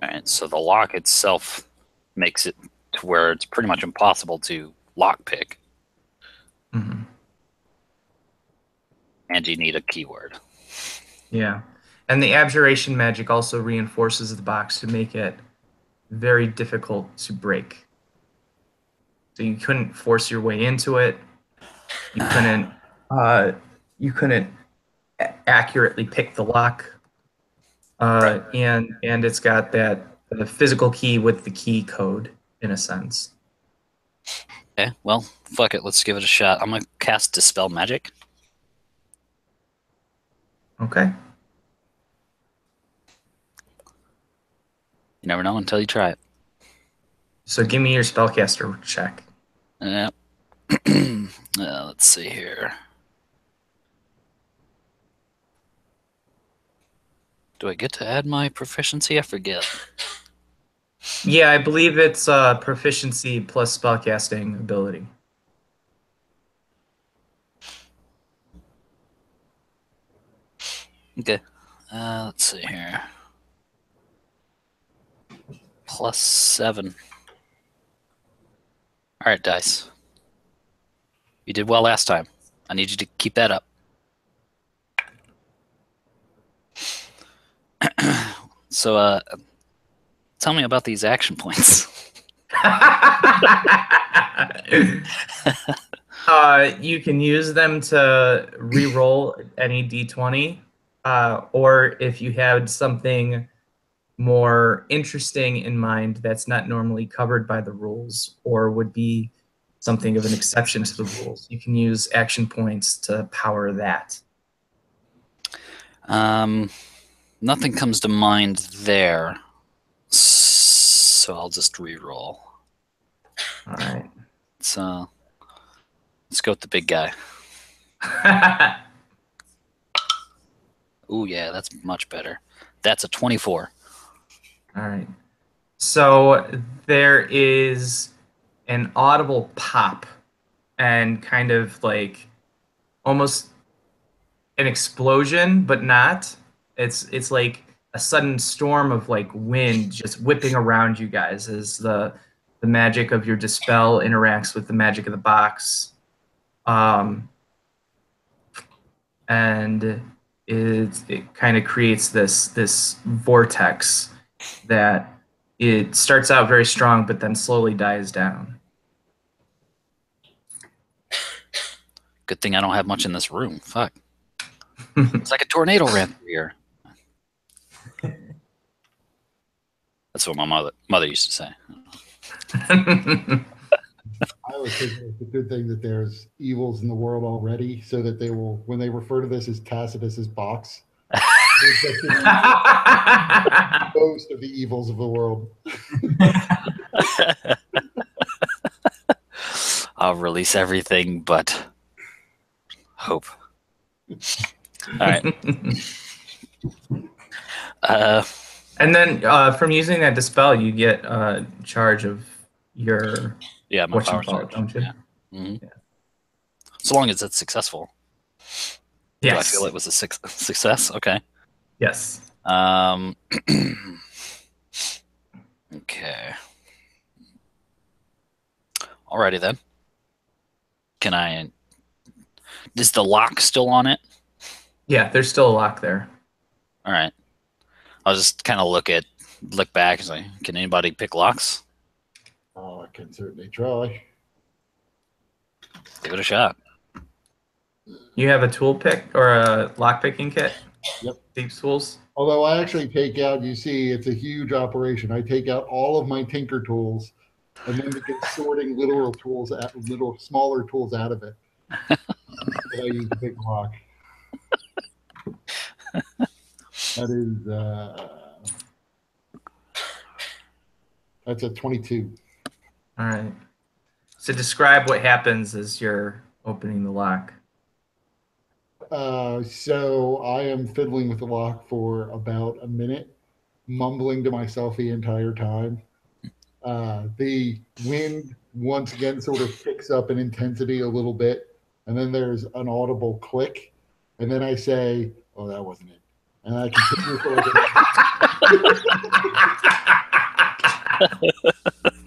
All right. So the lock itself makes it to where it's pretty much impossible to lockpick. Mm-hmm. And you need a keyword. Yeah. And the abjuration magic also reinforces the box to make it very difficult to break. So you couldn't force your way into it. You couldn't accurately pick the lock. And it's got the physical key with the key code in a sense. Okay, well, fuck it. Let's give it a shot. I'm going to cast Dispel Magic. Okay. You never know until you try it. So give me your spellcaster check. Yeah. Let's see here. Do I get to add my proficiency? I forget. Yeah, I believe it's proficiency plus spellcasting ability. Okay. Let's see here. +7. All right, dice. You did well last time. I need you to keep that up. So, tell me about these action points. You can use them to re-roll any d20, or if you had something more interesting in mind that's not normally covered by the rules or would be something of an exception to the rules, you can use action points to power that. Nothing comes to mind there, so I'll just re-roll. All right. So let's go with the big guy. Ooh, yeah, that's much better. That's a 24. All right. So there is an audible pop and kind of like almost an explosion, but not. It's like a sudden storm of like wind just whipping around you guys as the magic of your dispel interacts with the magic of the box. and it kind of creates this vortex that it starts out very strong, but then slowly dies down. Good thing I don't have much in this room. Fuck. It's like a tornado ran through here. That's what my mother used to say. I always think it's a good thing that there's evils in the world already, so that they will, when they refer to this as Tacitus's box, most of the evils of the world. I'll release everything but hope. All right. And then from using that dispel, you get charge of your my what power you call it, surge. don't you? Yeah. Mm-hmm. So long as it's successful. Yes. Do I feel it was a success? Okay. Yes. Okay. Alrighty then. Can I? Is the lock still on it? Yeah, there's still a lock there. All right. I'll just kind of look back and say, can anybody pick locks? Oh, I can certainly try. Give it a shot. You have a tool pick or a lock picking kit? Yep. Thieves' tools? Although I actually take out, you see, it's a huge operation. I take out all of my tinker tools and then begin sorting little smaller tools out of it. That I use the big lock. That is, that's a 22. All right. So describe what happens as you're opening the lock. So I am fiddling with the lock for about a minute, mumbling to myself the entire time. The wind once again sort of picks up in intensity a little bit, and then there's an audible click, and then I say, "Oh, that wasn't it," and I continue for like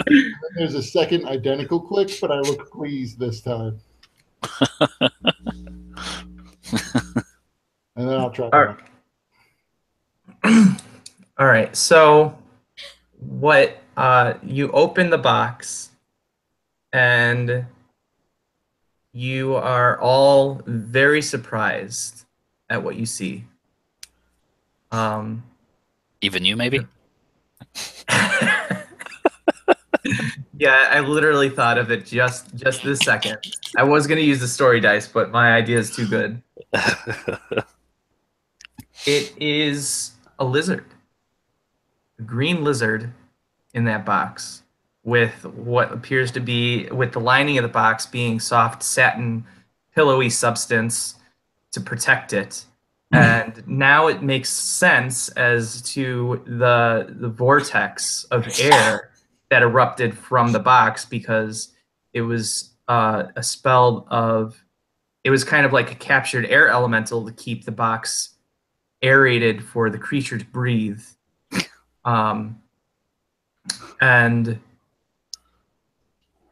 and then there's a second identical click, but I look pleased this time. And then I'll try. All right. So what you open the box and you are all very surprised at what you see. Even you, maybe? Yeah, I literally thought of it just this second. I was going to use the story dice, but my idea is too good. It is a lizard. A green lizard in that box with what appears to be, with the lining of the box being soft satin, pillowy substance to protect it. And now it makes sense as to the vortex of air that erupted from the box, because it was a spell of, it was kind of like a captured air elemental to keep the box aerated for the creature to breathe. And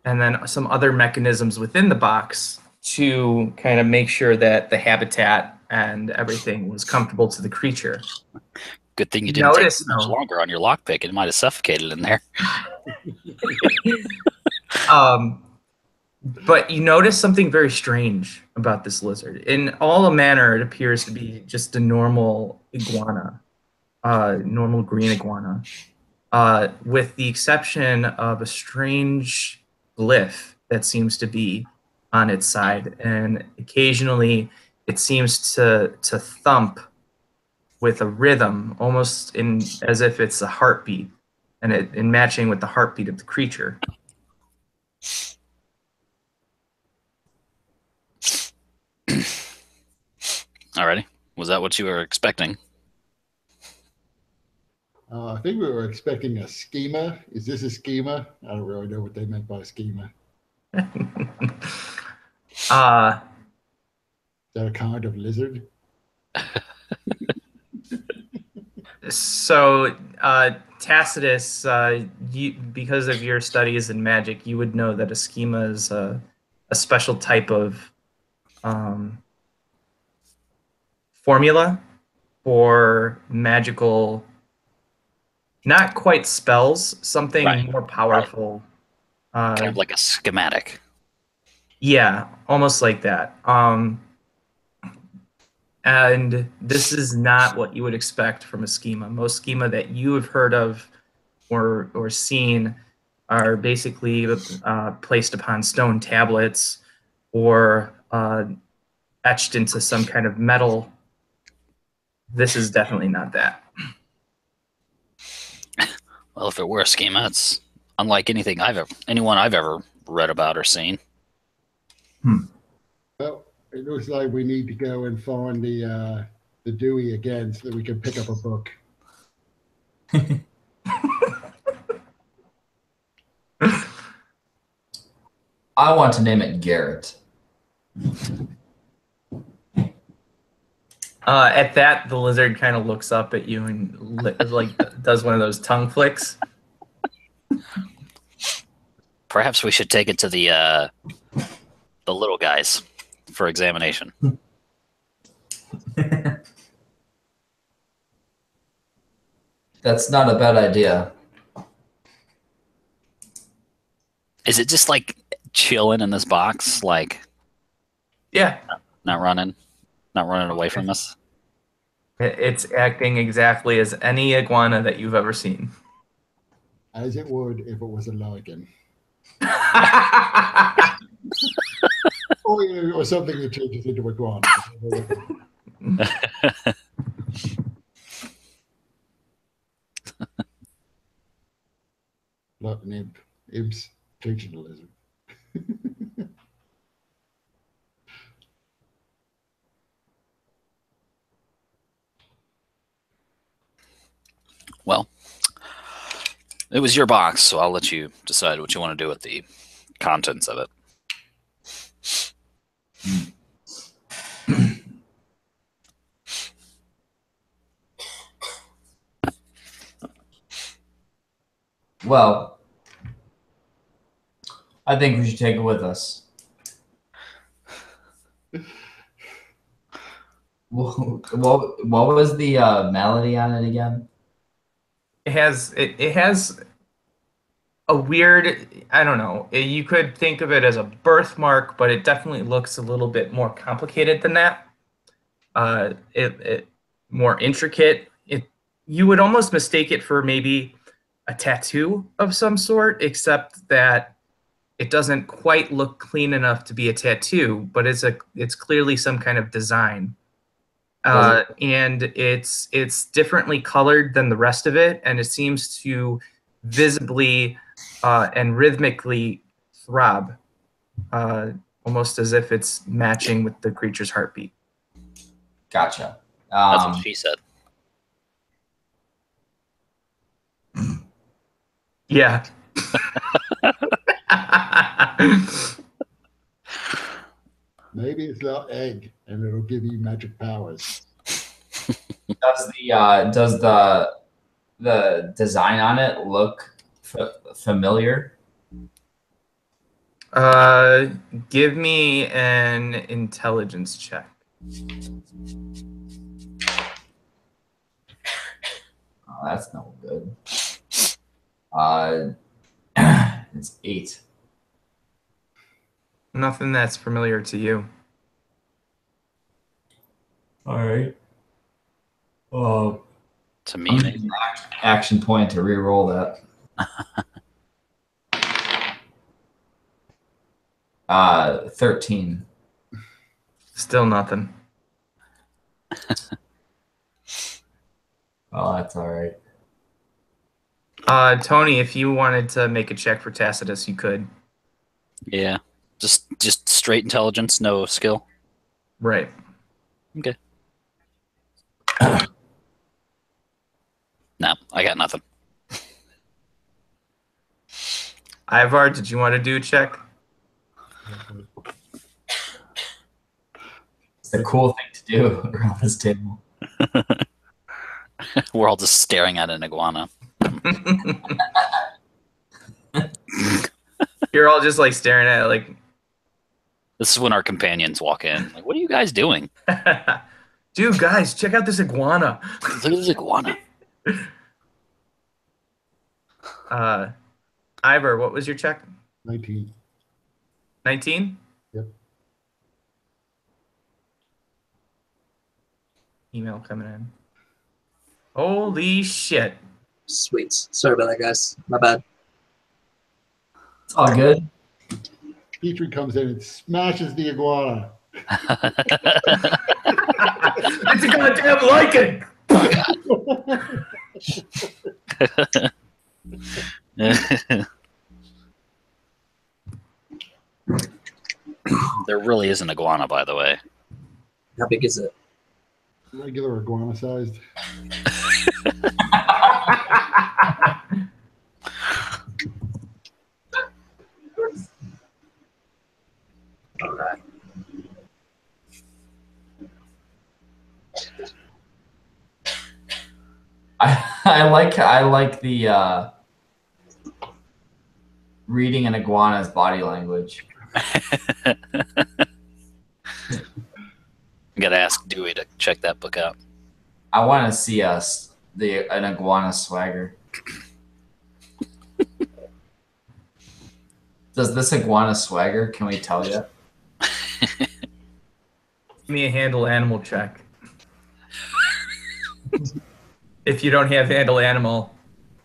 then some other mechanisms within the box to kind of make sure that the habitat and everything was comfortable to the creature. Good thing you didn't take much longer on your lockpick. It might have suffocated in there. But you notice something very strange about this lizard. In all manner, it appears to be just a normal iguana, normal green iguana, with the exception of a strange glyph that seems to be on its side, and occasionally it seems to thump with a rhythm, almost as if it's a heartbeat, and in matching with the heartbeat of the creature. Alrighty. Was that what you were expecting? I think we were expecting a schema. Is this a schema? I don't really know what they meant by schema. Is that a kind of lizard? So, Tacitus, because of your studies in magic, you would know that a schema is a special type of formula for magical, not quite spells, something Right. more powerful. Kind of like a schematic. Yeah, almost like that. And this is not what you would expect from a schema. Most schema that you have heard of or seen are basically placed upon stone tablets or etched into some kind of metal. This is definitely not that. Well, if it were a schema, it's unlike anyone I've ever read about or seen. Well, it looks like we need to go and find the Dewey again so that we can pick up a book. I want to name it Garrett. At that, the lizard kind of looks up at you and like does one of those tongue flicks. Perhaps we should take it to the little guys for examination. That's not a bad idea. Is it just like chilling in this box, like Yeah, not running away from us? it's acting exactly as any iguana that you've ever seen. As it would if it was a lichen. Or something that changes into a iguana. Not an imp. Imps changing the lizard. Well, it was your box, so I'll let you decide what you want to do with the contents of it. Well, I think we should take it with us. What was the melody on it again? It has a weird, I don't know. You could think of it as a birthmark, but it definitely looks a little bit more complicated than that. It more intricate. You would almost mistake it for maybe a tattoo of some sort, except that it doesn't quite look clean enough to be a tattoo, but it's clearly some kind of design. And it's differently colored than the rest of it, and it seems to visibly and rhythmically throb, almost as if it's matching with the creature's heartbeat. Gotcha. That's what she said. Yeah. Maybe it's not egg, and it'll give you magic powers. Does the design on it look familiar? Give me an intelligence check. Oh, that's no good. It's 8. Nothing that's familiar to you. All right. To me, I'm gonna use an action point to re-roll that. 13. Still nothing. Oh, that's all right. Tony, if you wanted to make a check for Tacitus, you could. yeah, just straight intelligence, no skill. Right. Okay. No, I got nothing. Ivar, did you want to do a check? It's the cool thing to do around this table. We're all just staring at an iguana. You're all just like staring at it like. This is when our companions walk in. Like, what are you guys doing? Dude, guys, check out this iguana. Look at this iguana. Ivor, what was your check? 19. 19? Yep. Email coming in. Holy shit. Sweet. Sorry about that, guys. My bad. It's all good. Petrie comes in and smashes the iguana. It's a goddamn lichen. There really is an iguana, by the way. How big is it? Regular iguana sized. All right. I like the reading an iguana's body language. I gotta ask Dewey to check that book out. I want to see an iguana swagger. Does this iguana swagger? Can we tell yet? Give me a handle animal check. If you don't have handle animal,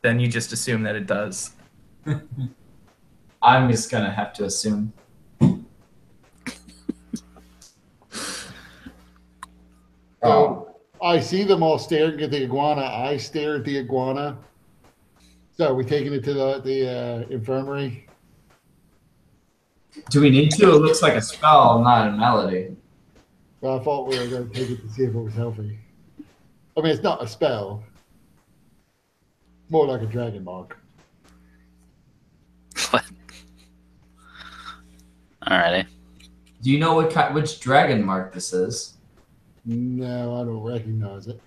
then you just assume that it does. I'm just gonna have to assume. So I see them all staring at the iguana. I stare at the iguana. So are we taking it to the infirmary? Do we need to? It looks like a spell, not a melody. Well, I thought we were going to take it to see if it was healthy. I mean, it's not a spell. More like a dragonmark. What? Alrighty. Do you know which dragon mark this is? No, I don't recognize it.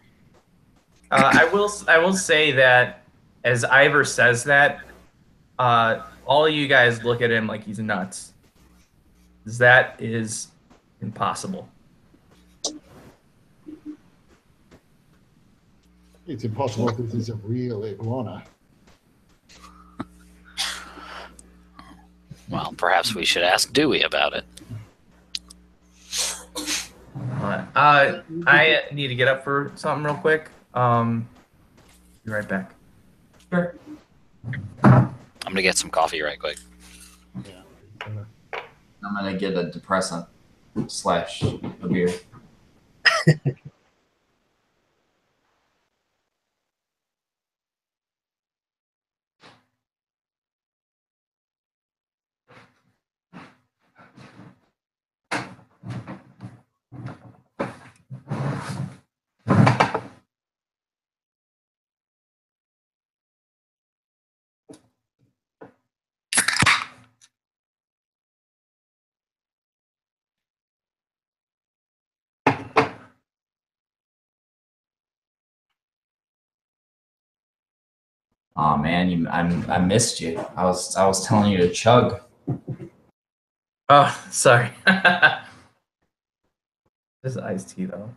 I will say that as Ivor says that, all of you guys look at him like he's nuts. That is impossible. It's impossible if this is a real iguana. Well, perhaps we should ask Dewey about it. I need to get up for something real quick. Be right back. Sure. I'm gonna get some coffee right quick. Yeah. I'm gonna get a depressant / a beer. Oh man, I missed you. I was telling you to chug. Oh, sorry. This is iced tea though.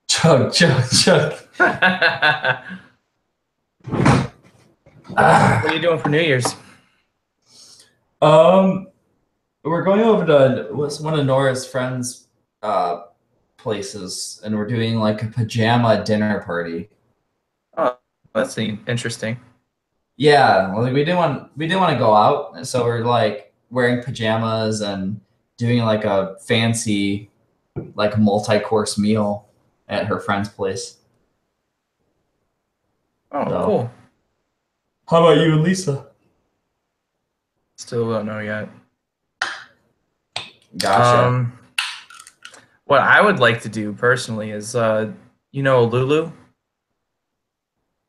Chug. What are you doing for New Year's? We're going over to one of Nora's friends' places, and we're doing like a pajama dinner party. Oh, that's interesting. Yeah, well, we didn't want to go out, so we're like wearing pajamas and doing like a fancy, like multi-course meal at her friend's place. Oh, So. cool. How about you and Lisa? Still don't know yet. Gotcha. What I would like to do personally is, Lulu?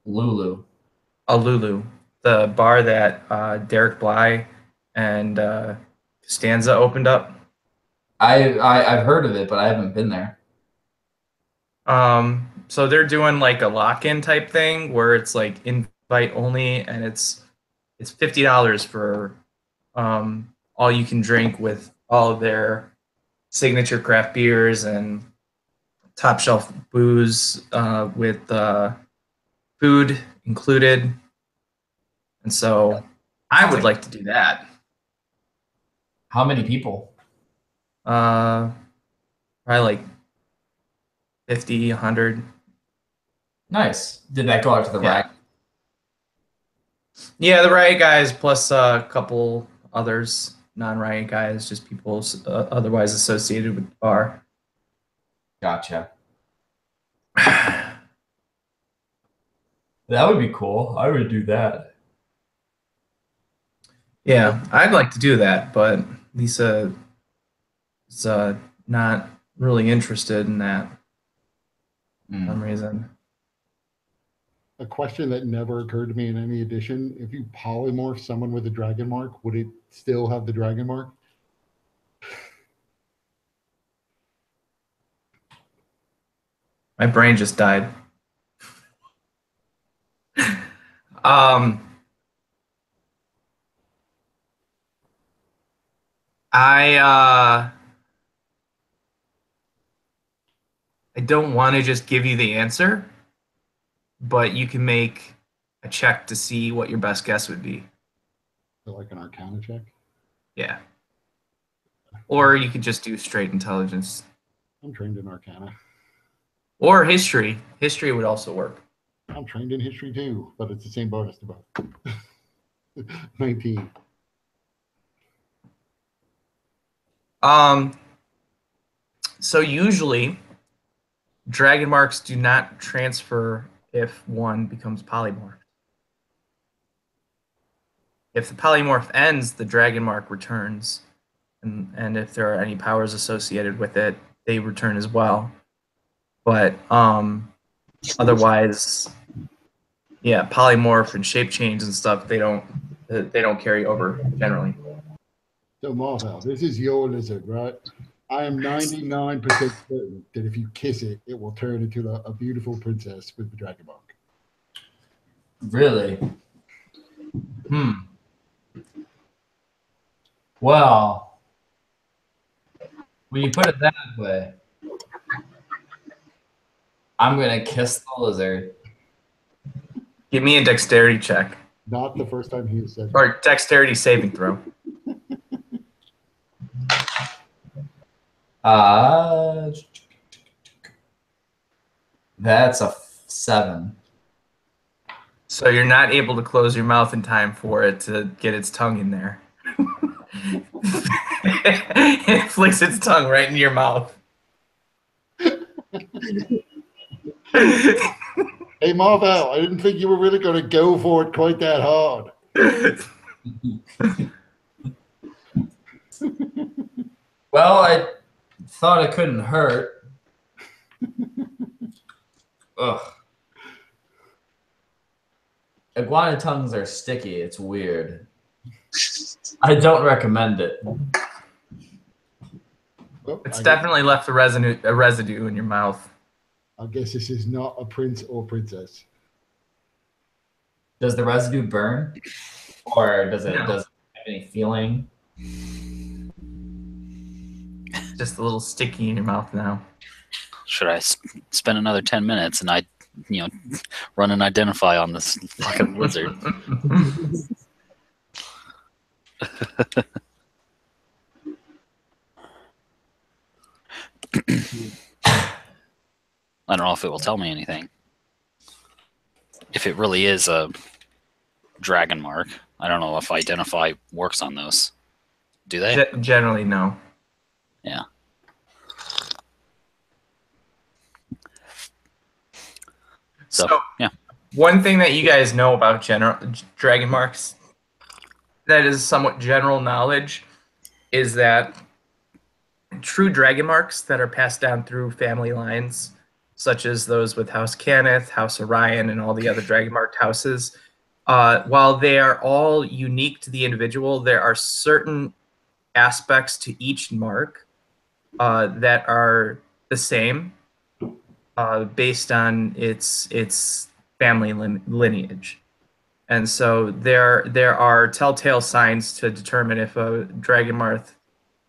Lulu. Lulu, the bar that Derek Bly and Costanza opened up. I've heard of it, but I haven't been there. So they're doing like a lock-in type thing where it's like invite only, and it's $50 for all you can drink with all of their signature craft beers and top shelf booze with food included. And so I would like to do that. How many people? Probably like 50, 100. Nice. Did that go out to the Yeah. rack? Yeah, the riot guys plus a couple others, non-riot guys, just people otherwise associated with the bar. Gotcha. That would be cool. I would do that. Yeah, I'd like to do that, but Lisa is not really interested in that for some reason. A question that never occurred to me in any edition: if you polymorph someone with a dragon mark, would it still have the dragon mark? My brain just died. I don't want to just give you the answer, but you can make a check to see what your best guess would be. So like an Arcana check? Yeah. Or you could just do straight intelligence. I'm trained in Arcana. Or history. History would also work. I'm trained in history too, but it's the same bonus to both. 19. So usually, dragon marks do not transfer if one becomes polymorphed. If the polymorph ends, the dragon mark returns, and if there are any powers associated with it, they return as well. But otherwise, yeah, polymorph and shape change and stuff, they don't carry over generally. So Marthow, this is your lizard, right? I am 99% certain that if you kiss it, it will turn into a beautiful princess with the dragon mark. Really? Well, when you put it that way, I'm gonna kiss the lizard. Give me a dexterity check. Not the first time he has said that. Or dexterity saving throw. That's a 7. So you're not able to close your mouth in time for it to get its tongue in there. It flicks its tongue right into your mouth. Hey Marthow, I didn't think you were really going to go for it quite that hard. Well, I thought it couldn't hurt. Ugh. Iguana tongues are sticky. It's weird. I don't recommend it. Well, It's definitely left a residue in your mouth. I guess this is not a prince or princess. Does the residue burn, or does it No. have any feeling? Just a little sticky in your mouth now. Should I spend another 10 minutes and I, run and identify on this fucking lizard? I don't know if it will tell me anything. If it really is a dragon mark, I don't know if identify works on those. Do they? Generally, no. Yeah. So, yeah. One thing that you guys know about dragon marks that is somewhat general knowledge is that true dragon marks that are passed down through family lines, such as those with House Cannith, House Orion, and all the other dragon marked houses, while they are all unique to the individual, there are certain aspects to each mark that are the same based on its family lineage. And so there are telltale signs to determine if a dragon mark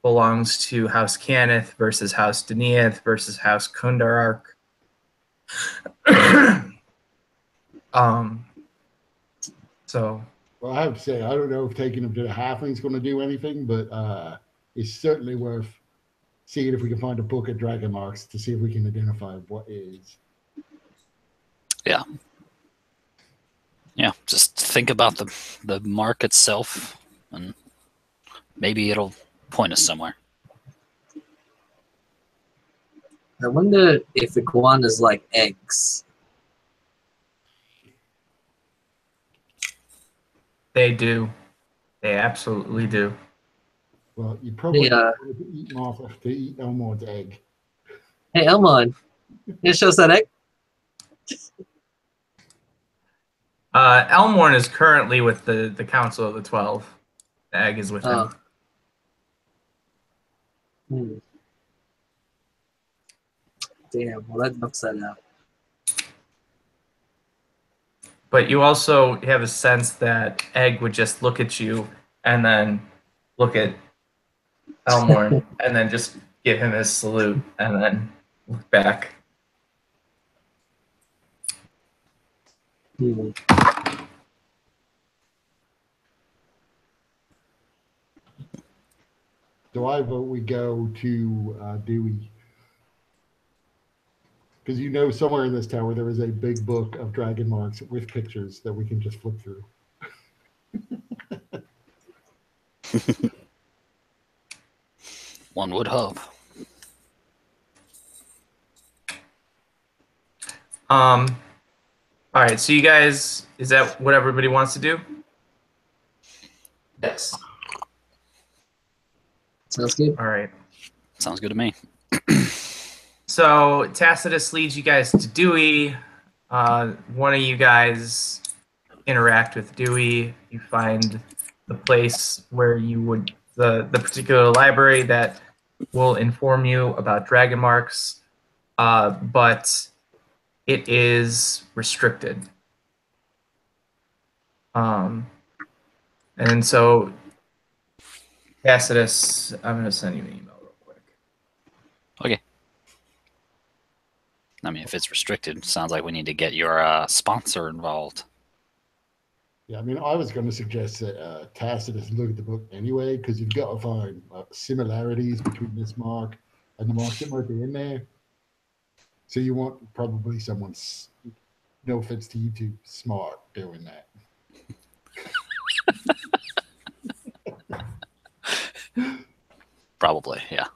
belongs to House Cannith versus House Daneath versus House Kundarark. So. Well, I have to say, I don't know if taking him to the halfling's going to do anything, but it's certainly worth seeing if we can find a book at dragonmarks to see if we can identify what is. Yeah. Yeah, just think about the mark itself, and maybe it'll point us somewhere. I wonder if iguanas like eggs. They do. They absolutely do. Well, you probably Yeah. want to eat Martha to eat Elmord's egg. Hey, Elmon, you show us that egg? Elmorn is currently with the Council of the 12. The egg is with him. Hmm. Damn, well that knocks that out. But you also have a sense that Egg would just look at you and then look at Elmorn and then just give him his salute and then look back. Hmm. So I vote we go to Dewey. Because you know somewhere in this tower there is a big book of dragon marks with pictures that we can just flip through. One would hope. All right, so you guys, is that what everybody wants to do? Yes. Sounds good. All right. Sounds good to me. So Tacitus leads you guys to Dewey. One of you guys interact with Dewey. You find the place where you would, the particular library that will inform you about dragon marks, but it is restricted. And so Tacitus, I'm going to send you an email real quick. Okay. I mean, if it's restricted, sounds like we need to get your sponsor involved. Yeah, I mean, I was going to suggest that Tacitus look at the book anyway, because you've got to find similarities between this mark and the marks that might be in there. So you want probably someone's, no offense to you two, smart doing that. Probably, yeah.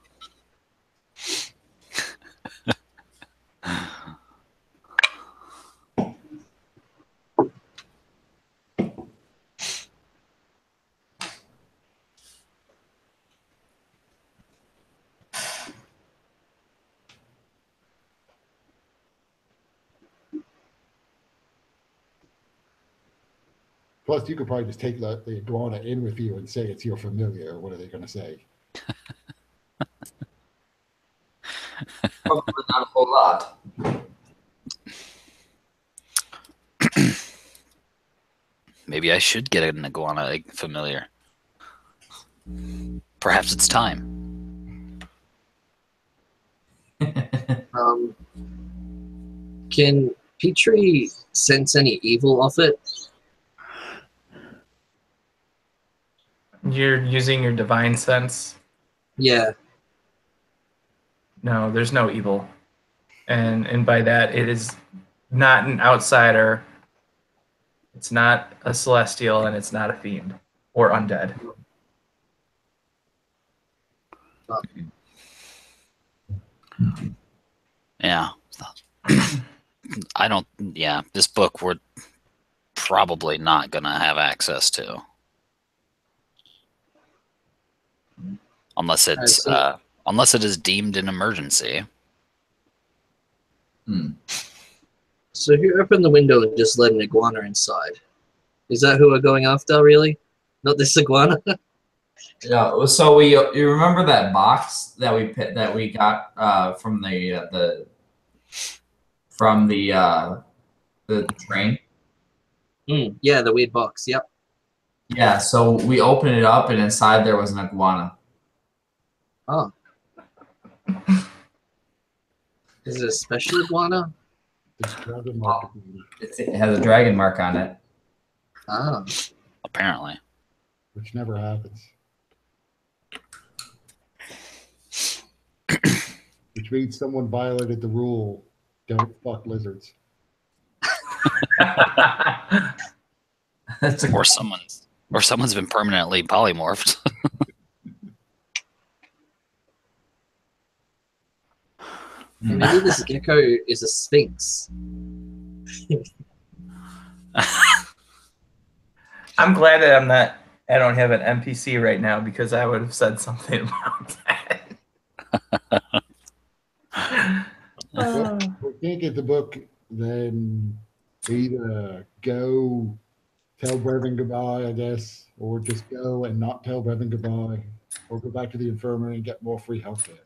Plus, you could probably just take the iguana in with you and say it's your familiar. What are they going to say? Probably not a whole lot. Maybe I should get an iguana familiar. Perhaps it's time. Can Petrie sense any evil off it? You're using your divine sense. Yeah. No, there's no evil. And by that, it is not an outsider. It's not a celestial, and it's not a fiend or undead. Yeah. I don't, yeah, this book we're probably not going to have access to. Unless it's, unless it is deemed an emergency. So if you open the window and just let an iguana inside, is that who we're going after, really? Not this iguana? Yeah. So you remember that box that we got from the train? Yeah, the weird box. Yep. Yeah. So we opened it up, and inside there was an iguana. Oh. Is it a special iguana? It's dragonmark. It has a dragon mark on it. Ah. Apparently. Which never happens. Which means someone violated the rule, don't fuck lizards. That's a Or someone's been permanently polymorphed. Maybe this gecko is a sphinx. I'm glad that I don't have an NPC right now because I would have said something about that. Well, if we can't get the book, then either go tell Brevin goodbye, I guess, or just go and not tell Brevin goodbye, or go back to the infirmary and get more free healthcare.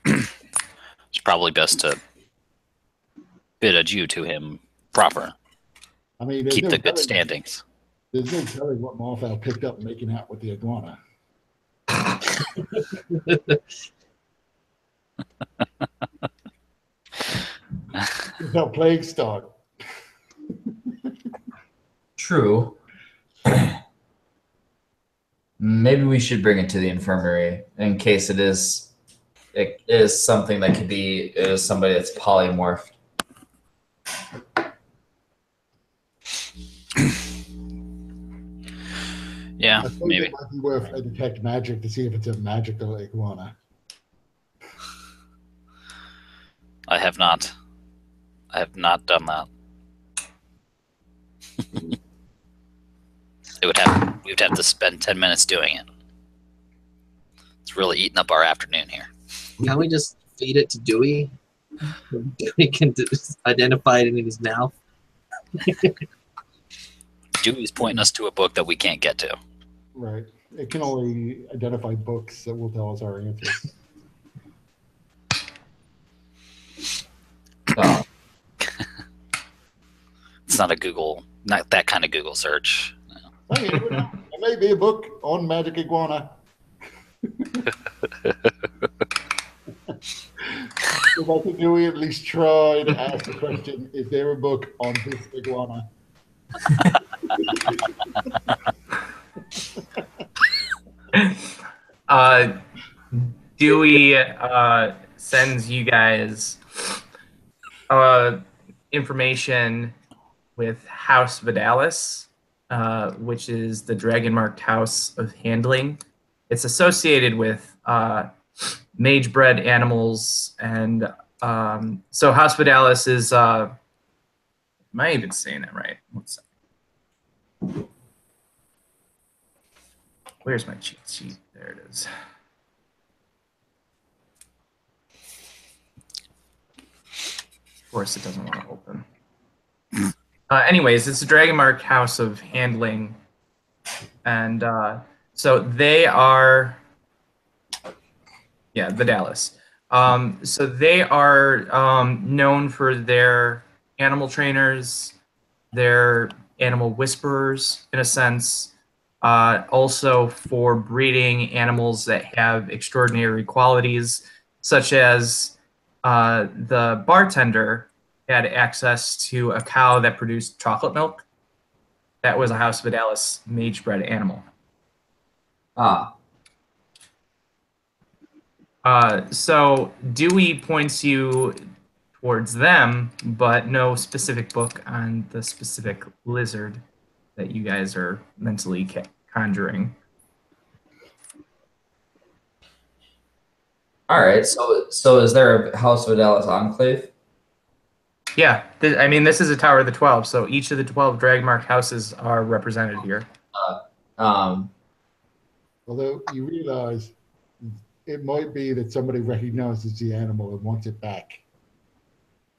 It's probably best to bid adieu to him proper. I mean, Keep the good standings. There's no telling what Marthow picked up making out with the iguana. That's how plagues start. True. Maybe we should bring it to the infirmary in case it is something that could be somebody that's polymorphed. Yeah, I suppose maybe. it might be worth a detect magic to see if it's a magical iguana. I have not done that. We would have to spend 10 minutes doing it. It's really eating up our afternoon here. Can we just feed it to Dewey? Dewey can identify it in his mouth. Dewey's pointing us to a book that we can't get to. Right. It can only identify books that will tell us our answers. Oh. It's not that kind of Google search. No. Hey, there may be a book on magic iguana. If I could do, at least try to ask the question, is there a book on this iguana? Dewey sends you guys information with House Vidalis, which is the dragon-marked house of handling. It's associated with mage-bred animals, and so House Vidalis is. Am I even saying that right? What's that? Where's my cheat sheet? There it is. Of course, it doesn't want to open. Anyways, it's a dragonmark house of handling, and so they are, yeah, the Dallas. So they are known for their animal trainers, their animal whisperers, in a sense. Also for breeding animals that have extraordinary qualities, such as the bartender had access to a cow that produced chocolate milk. That was a House Vidalis mage-bred animal. Ah. So Dewey points you towards them, but no specific book on the specific lizard that you guys are mentally conjuring. All right. So is there a House Vidalis enclave? Yeah, I mean, this is a Tower of the 12, so each of the 12 drag-marked houses are represented here. Although you realize it might be that somebody recognizes the animal and wants it back.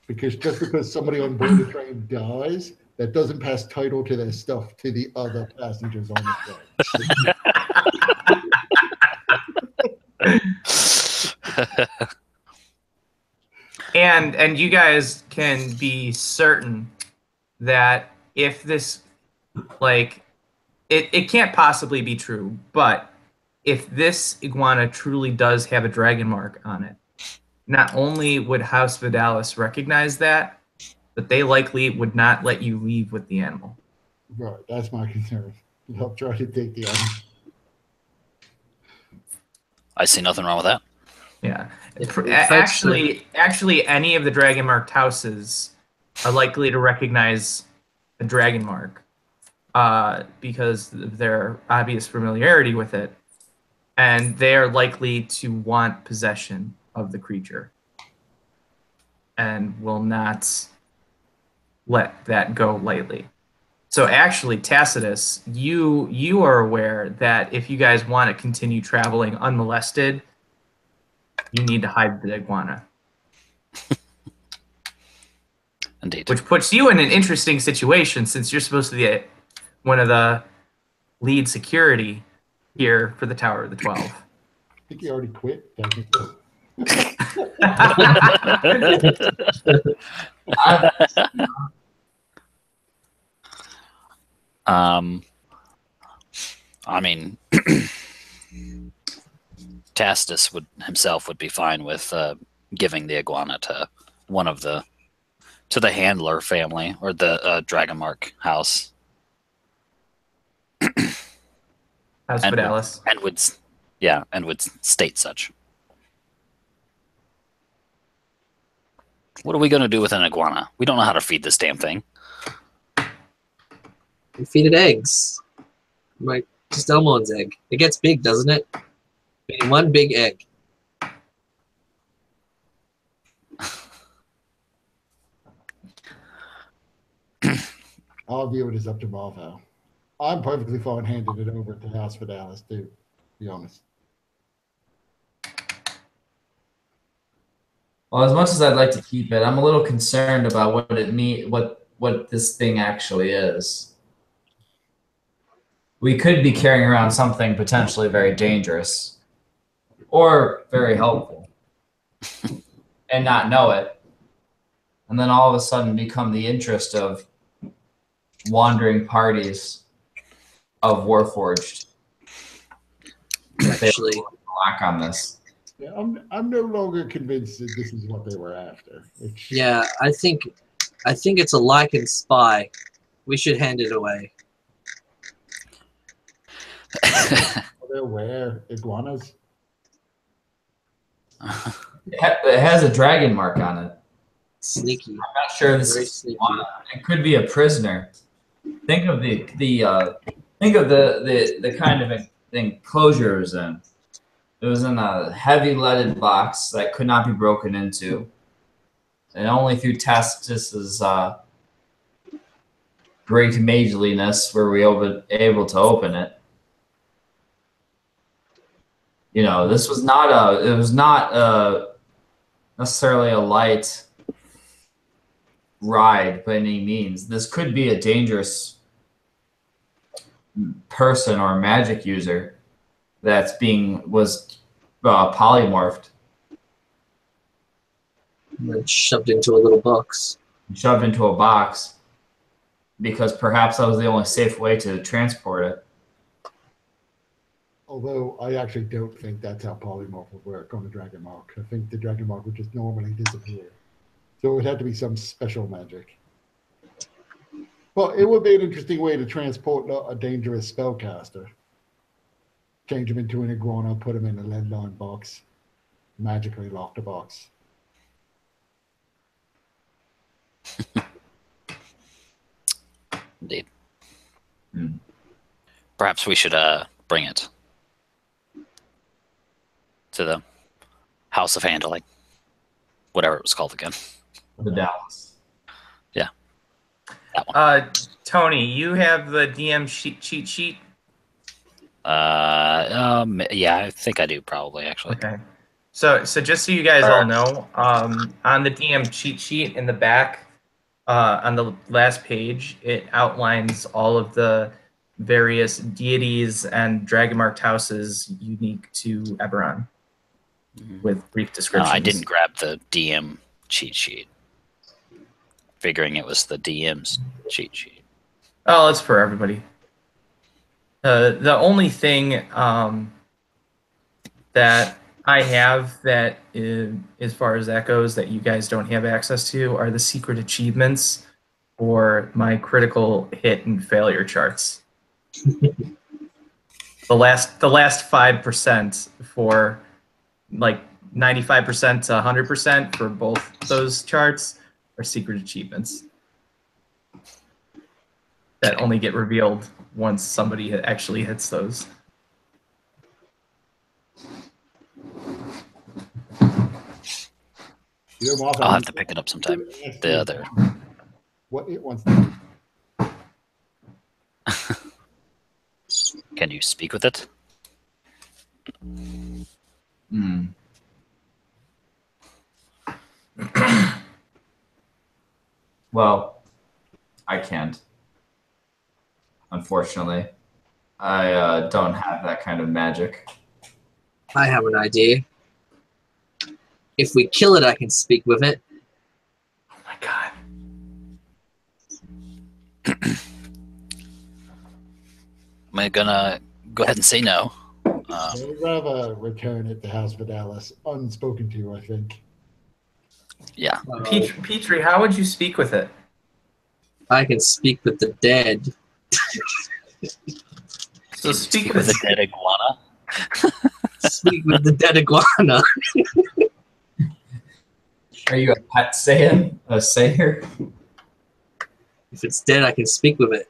Because just because somebody on board the train dies, that doesn't pass title to their stuff to the other passengers on the train. And you guys can be certain that if this, like, it can't possibly be true, but if this iguana truly does have a dragon mark on it, not only would House Vidalis recognize that, but they likely would not let you leave with the animal. Right, that's my concern. They'll try to take the animal. I see nothing wrong with that. Yeah. Actually, Actually, any of the dragon marked houses are likely to recognize a dragon mark because of their obvious familiarity with it, and they are likely to want possession of the creature and will not let that go lightly. So actually, Tacitus, you are aware that if you guys want to continue traveling unmolested, you need to hide the iguana. Indeed. Which puts you in an interesting situation since you're supposed to be one of the lead security here for the Tower of the 12. I think he already quit, technically. I mean, Tacitus himself would be fine with giving the iguana to the handler family or the dragonmark house. House Vidalis. And would state such. What are we going to do with an iguana? We don't know how to feed this damn thing. You feed it eggs. Like just Elmo's egg. It gets big, doesn't it? One big egg. I'll view it as up to Marthow. I'm perfectly fine handing it over to House Vidalis, too, to be honest. Well, as much as I'd like to keep it, I'm a little concerned about what this thing actually is. We could be carrying around something potentially very dangerous or very helpful and not know it. And then all of a sudden become the interest of wandering parties of Warforged. Actually, Black on this. Yeah, I'm no longer convinced that this is what they were after. Yeah, I think it's a lichen spy. We should hand it away. They're rare iguanas. It has a dragon mark on it. Sneaky. I'm not sure this Very is sneaky. it could be a prisoner. Think of the kind of enclosure it was in. It was in a heavy leaded box that could not be broken into, and only through Tacitus's great mageliness were we able to open it. You know, this was not necessarily a light ride by any means. This could be a dangerous person or magic user was polymorphed. And shoved into a little box. Shoved into a box because perhaps that was the only safe way to transport it. Although I actually don't think that's how polymorph would work on the dragonmark. I think the dragonmark would just normally disappear. So it would have to be some special magic. Well, it would be an interesting way to transport a dangerous spellcaster. Change him into an iguana, put him in a lead-lined box, magically lock the box. Indeed. Perhaps we should bring it to the House of Handling, whatever it was called again. The Dallas. Yeah. That one. Tony, you have the DM cheat sheet? Yeah, I think I do probably, actually. Okay. So just so you guys all know, on the DM cheat sheet in the back, on the last page, it outlines all of the various deities and dragonmarked houses unique to Eberron, with brief descriptions. I didn't grab the DM cheat sheet, figuring it was the DM's cheat sheet. Oh, it's for everybody. The only thing that I have that, as far as that goes, that you guys don't have access to are the secret achievements for my critical hit and failure charts. the last 5% for like 95% to 100% for both those charts are secret achievements that only get revealed once somebody actually hits those. You know, Marthow, I'll have to pick it up sometime. The other. What it wants to Can you speak with it? Well, I can't. Unfortunately, I don't have that kind of magic. I have an idea. If we kill it, I can speak with it. Oh my god. I'm gonna go ahead and say no. I'd rather return it to House Vidalis, unspoken to, I think. Yeah. Petrie, how would you speak with it? I can speak with the dead. So speak with with a dead iguana. Speak with the dead iguana. Are you a pet Saiyan? A sayer? If it's dead, I can speak with it.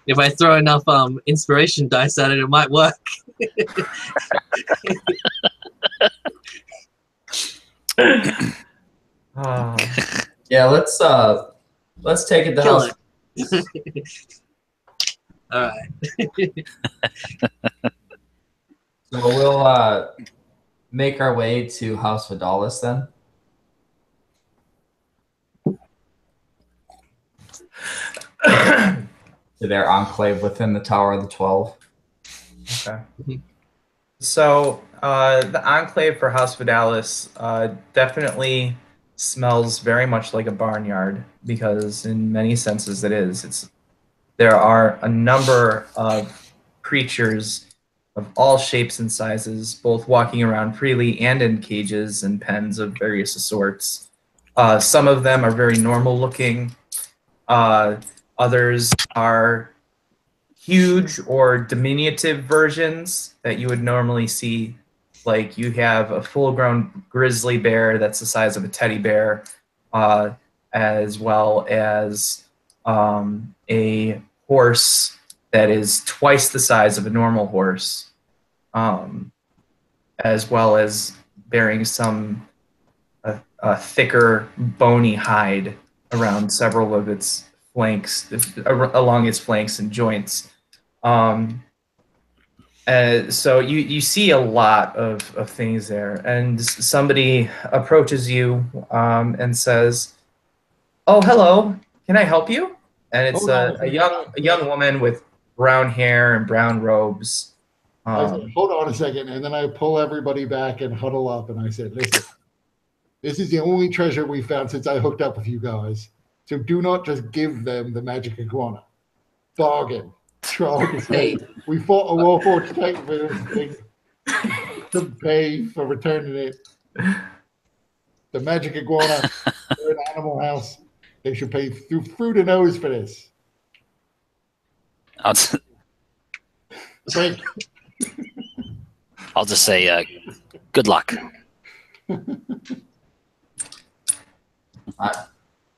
If I throw enough inspiration dice at it, it might work. Yeah, let's take it to Kill House. it. All right. So we'll make our way to House Vidalis then. To their enclave within the Tower of the 12. Okay. So the enclave for House Vidalis definitely smells very much like a barnyard, because in many senses it is. There are a number of creatures of all shapes and sizes, both walking around freely and in cages and pens of various sorts. Some of them are very normal looking. Others are huge or diminutive versions that you would normally see. Like you have a full-grown grizzly bear that's the size of a teddy bear, as well as a horse that is twice the size of a normal horse, as well as bearing a thicker, bony hide around several of its flanks, along its flanks and joints. So you see a lot of things there, and somebody approaches you and says, "Oh, hello, can I help you?" And it's a young woman with brown hair and brown robes. I said, hold on a second, and then I pull everybody back and huddle up, and I said, "Listen, this is the only treasure we found since I hooked up with you guys. So do not just give them the magic iguana. Bargain. Hey. We fought a Warforged Titan for this thing to pay for returning it. The magic iguana, they're an animal house. They should pay through the nose for this." I'll just say, good luck.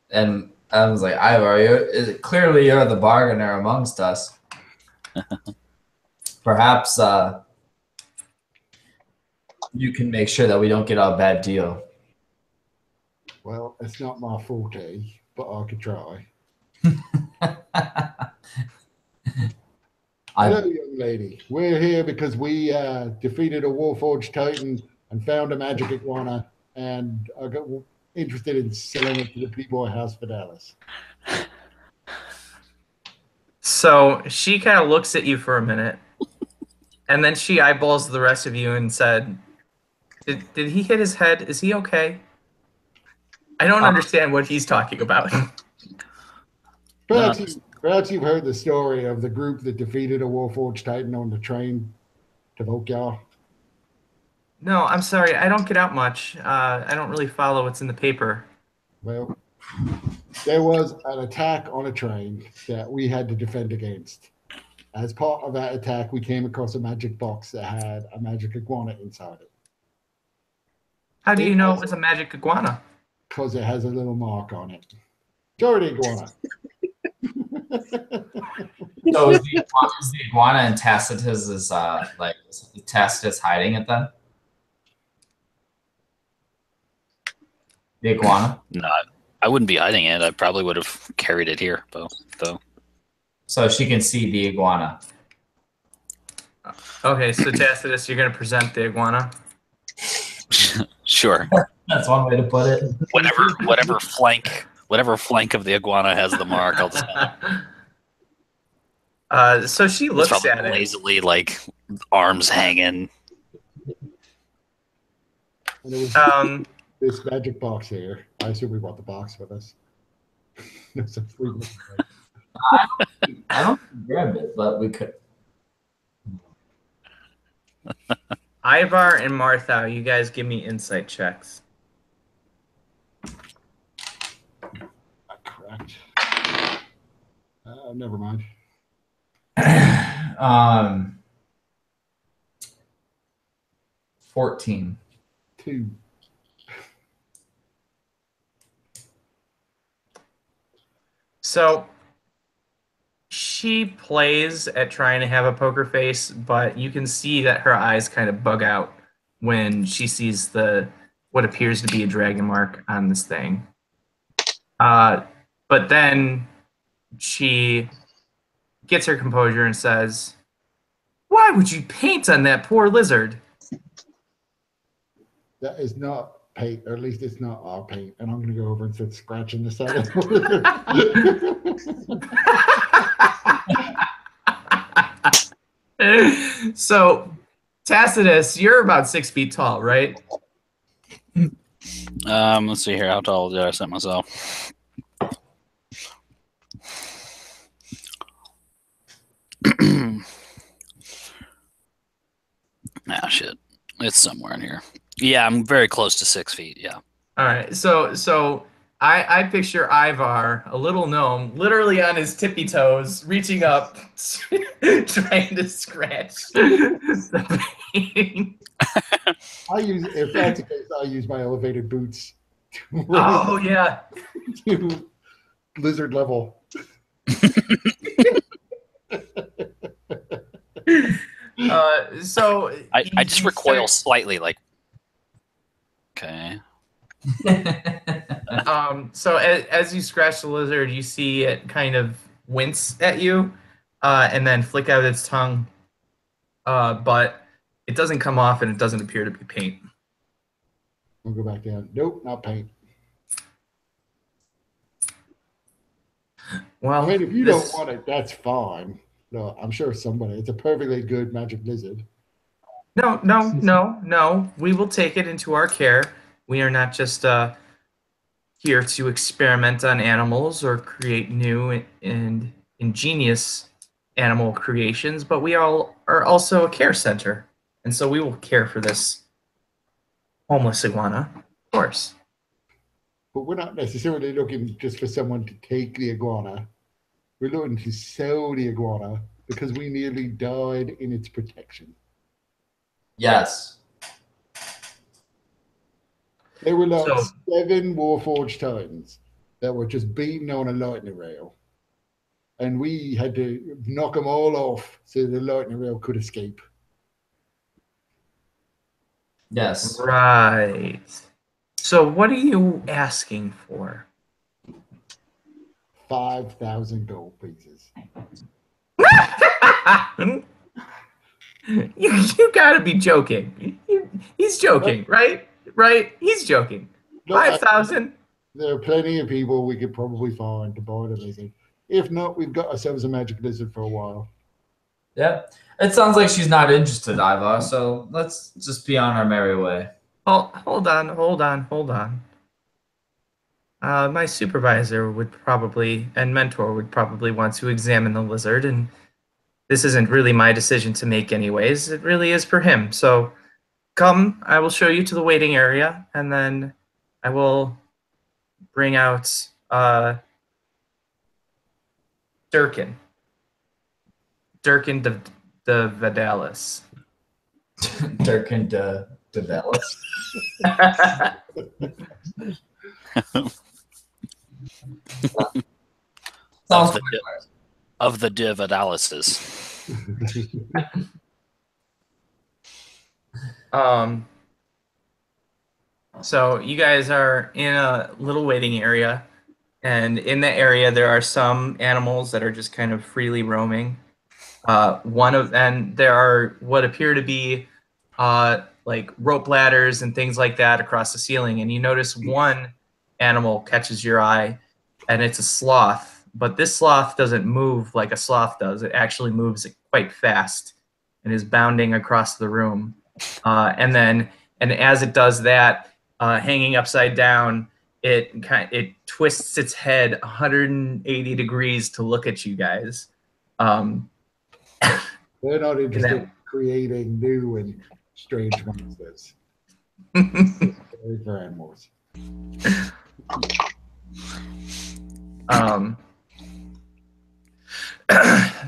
And I was like, Ivor, clearly you're the bargainer amongst us. Perhaps you can make sure that we don't get a bad deal. Well, it's not my forte, but I could try. Hello, young lady. We're here because we defeated a Warforged Titan and found a magic iguana, and I got interested in selling it to the people at House Vidalis. So she kind of looks at you for a minute, and then she eyeballs the rest of you and said, Did he hit his head? Is he okay? I don't understand what he's talking about. Perhaps you've heard the story of the group that defeated a Warforged Titan on the train provoke y'all? No, I'm sorry. I don't get out much. I don't really follow what's in the paper. Well, there was an attack on a train that we had to defend against. As part of that attack, we came across a magic box that had a magic iguana inside it. How do you know it was a magic iguana? Because it has a little mark on it. Show the iguana. So is the iguana and Tacitus is like Tacitus hiding it then? The iguana? No, I wouldn't be hiding it. I probably would have carried it here, though. So she can see the iguana. Okay, so Tacitus, you're going to present the iguana? Sure. That's one way to put it. Whatever flank of the iguana has the mark, I'll just so she looks at it. Lazily, like arms hanging. This magic box here. I assume we brought the box with us. That's a free one. I don't grab it, but we could. Ivar and Marthow, you guys give me insight checks. Correct. Never mind. 14. 2. So she plays at trying to have a poker face, but you can see that her eyes kind of bug out when she sees what appears to be a dragon mark on this thing. But then she gets her composure and says, "Why would you paint on that poor lizard?" That is not paint, or at least it's not our paint. And I'm going to go over and start scratching the side of the So, Tacitus, you're about 6 feet tall, right? Let's see here. How tall did I set myself? Ah, shit. It's somewhere in here. Yeah, I'm very close to 6 feet. Yeah. All right. So I picture Ivar, a little gnome, literally on his tippy toes, reaching up, trying to scratch the painting. If that's the case, I use my elevated boots to Oh yeah. to lizard level. So I just recoil slightly, like, okay. So as you scratch the lizard, you see it kind of wince at you, and then flick out its tongue. But it doesn't come off, and it doesn't appear to be paint. We'll go back down. Nope, not paint. Well, I mean, if you don't want it, that's fine. No, I'm sure somebody. It's a perfectly good magic lizard. No. We will take it into our care. We are not just here to experiment on animals or create new and ingenious animal creations, but we all are also a care center. And so we will care for this homeless iguana, of course. But we're not necessarily looking just for someone to take the iguana. We're looking to sell the iguana because we nearly died in its protection. Yes. There were like 7 Warforged Titans that were just beaten on a lightning rail. And we had to knock them all off so the lightning rail could escape. Yes. Right. So what are you asking for? 5,000 gold pieces. You gotta be joking. He's joking, right? Right? He's joking. 5,000? There are plenty of people we could probably find to buy the lizard. If not, we've got ourselves a magic lizard for a while. Yeah. It sounds like she's not interested, Ivar, so let's just be on our merry way. Oh, hold on. My supervisor would probably, and mentor would probably want to examine the lizard and this isn't really my decision to make anyways. It really is for him. So come, I will show you to the waiting area, and then I will bring out Durkin. Durkin de Vidalis. Durkin de Dallas. Of the div analysis. So you guys are in a little waiting area, and in the area there are some animals that are just kind of freely roaming. And there are what appear to be like rope ladders and things like that across the ceiling. And you notice one animal catches your eye, and it's a sloth. But this sloth doesn't move like a sloth does. It actually moves quite fast and is bounding across the room. And as it does that, hanging upside down, it twists its head 180 degrees to look at you guys. They're not interested in creating new and strange monsters. For animals.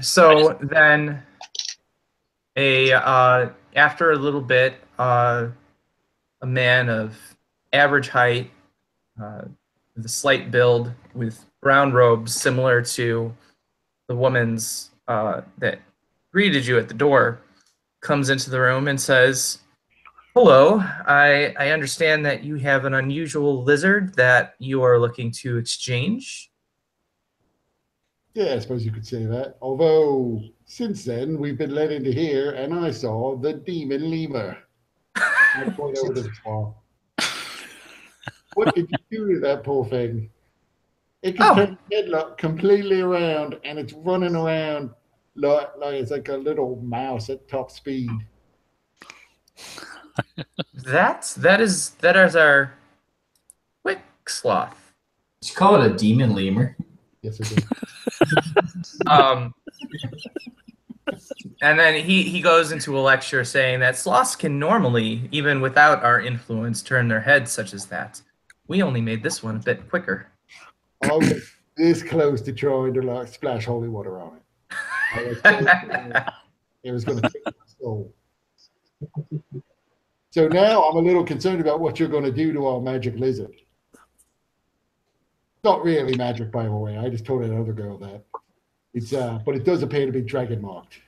So then, after a little bit, a man of average height, with a slight build, with brown robes similar to the woman's that greeted you at the door, comes into the room and says, "Hello, I understand that you have an unusual lizard that you are looking to exchange." Yeah, I suppose you could say that. Although, since then, we've been led into here, and I saw the demon lemur. I point over to the spot. What did you do to that poor thing? It can turn its head completely around, and it's running around like it's like a little mouse at top speed. That is our quick sloth. Did you call it a demon lemur? Yes, I did. And then he goes into a lecture saying that sloths can normally, even without our influence, turn their heads such as that. We only made this one a bit quicker. I was this close to trying to splash holy water on it. It was going to take my soul. So now I'm a little concerned about what you're going to do to our magic lizard. Not really magic, by the way. I just told another girl that. It's but it does appear to be dragon marked.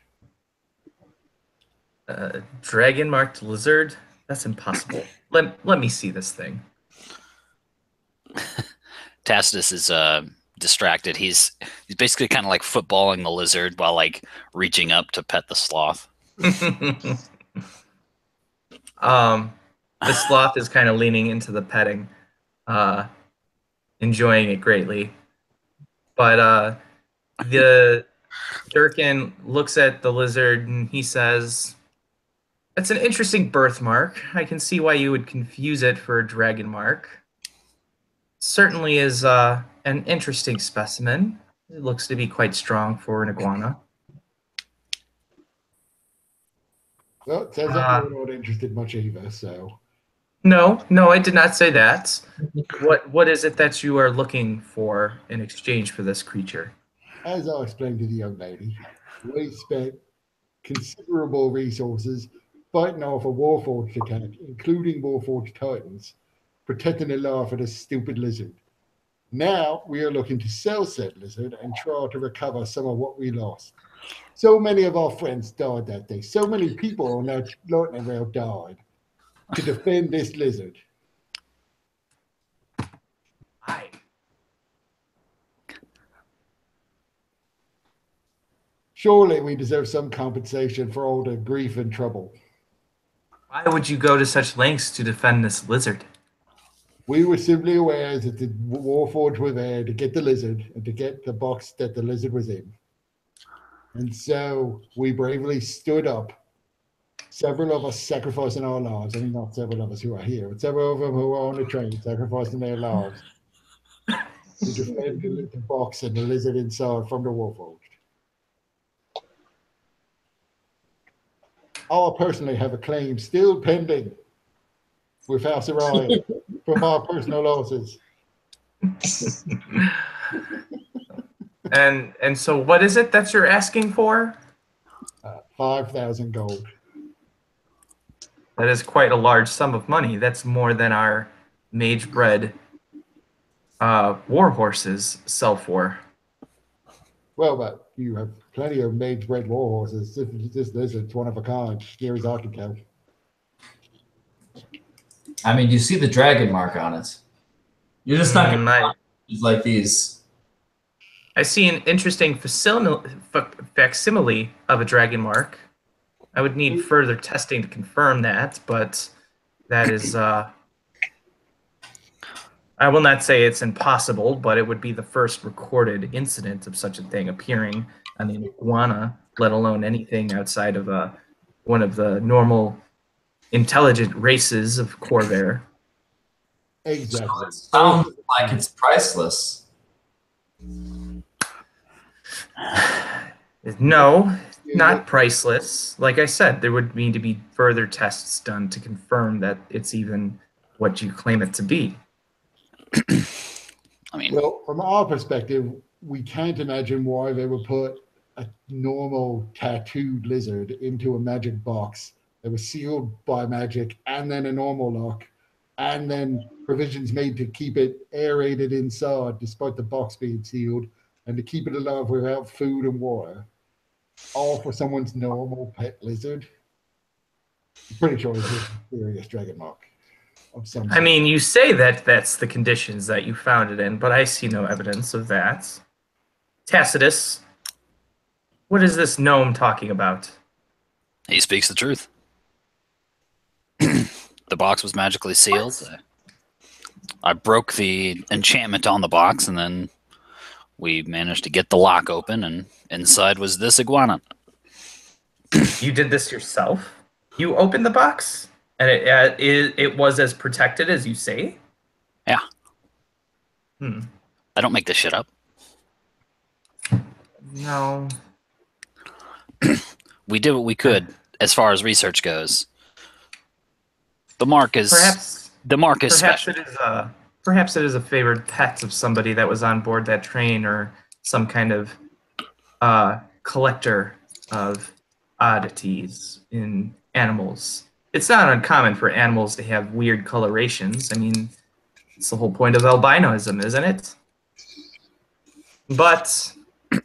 Dragon marked lizard? That's impossible. Let me see this thing. Tacitus is distracted. He's basically kind of like footballing the lizard while like reaching up to pet the sloth. The sloth is kind of leaning into the petting, enjoying it greatly. But the Durkin looks at the lizard and he says, "That's an interesting birthmark. I can see why you would confuse it for a dragon mark. Certainly is an interesting specimen. It looks to be quite strong for an iguana." Well, it says I'm not interested much either, so. No, I did not say that. What is it that you are looking for in exchange for this creature? As I explained to the young lady, we spent considerable resources fighting off a Warforged attack, including Warforged Titans, protecting the life of this stupid lizard. Now we are looking to sell said lizard and try to recover some of what we lost. So many of our friends died that day. So many people on that lightning rail died to defend this lizard. Surely we deserve some compensation for all the grief and trouble. Why would you go to such lengths to defend this lizard? We were simply aware that the Warforged were there to get the lizard and to get the box that the lizard was in. And so we bravely stood up. Several of us sacrificing our lives. I mean, not several of us who are here, but several of them who are on the train sacrificing their lives to defend the box and the lizard inside from the Warforged. I personally have a claim still pending with House Orion from our personal losses. And so what is it that you're asking for? 5,000 gold. That is quite a large sum of money. That's more than our mage-bred war horses sell for. Well, but you have plenty of mage-bred war horses. This lizard's one of a kind, near as I can tell. I mean, you see the dragon mark on it. You're just not going to find things like these. I see an interesting facsimile of a dragon mark. I would need further testing to confirm that, but that is... I will not say it's impossible, but it would be the first recorded incident of such a thing appearing on the iguana, let alone anything outside of one of the normal intelligent races of Corvair. Exactly. So it sounds like it's priceless. No, not priceless. Like I said, there would need to be further tests done to confirm that it's even what you claim it to be. I mean, well, from our perspective, we can't imagine why they would put a normal tattooed lizard into a magic box that was sealed by magic, and then a normal lock, and then provisions made to keep it aerated inside despite the box being sealed, and to keep it alive without food and water, all for someone's normal pet lizard. I'm pretty sure it's a serious dragon mark. I mean, you say that that's the conditions that you found it in, but I see no evidence of that. Tacitus, what is this gnome talking about? he speaks the truth. The box was magically sealed. I broke the enchantment on the box, and then we managed to get the lock open, and inside was this iguana. You did this yourself? You opened the box? And it was as protected as you say? Yeah. Hmm. I don't make this shit up. No. We did what we could as far as research goes. The mark is special. Perhaps it is a favored pet of somebody that was on board that train, or some kind of collector of oddities in animals. It's not uncommon for animals to have weird colorations. I mean, it's the whole point of albinism, isn't it? But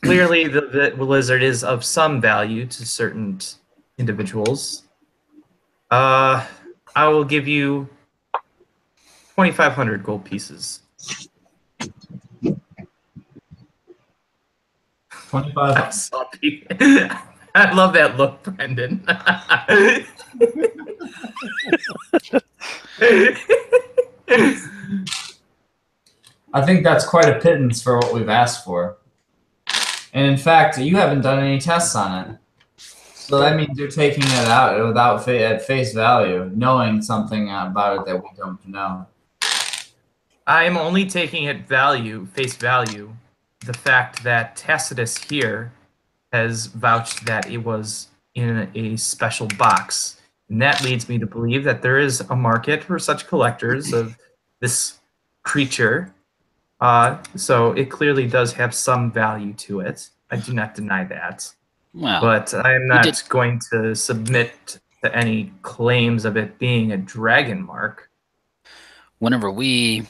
clearly the lizard is of some value to certain individuals. I will give you 2,500 gold pieces. 25. I love that look, Brendan. I think that's quite a pittance for what we've asked for. And in fact, you haven't done any tests on it. So that means you're taking it out at face value, knowing something about it that we don't know. I'm only taking at face value, the fact that Tacitus here has vouched that it was in a special box. And that leads me to believe that there is a market for such collectors of this creature. So it clearly does have some value to it. I do not deny that. Well, but I'm not going to submit to any claims of it being a dragon mark. Whenever we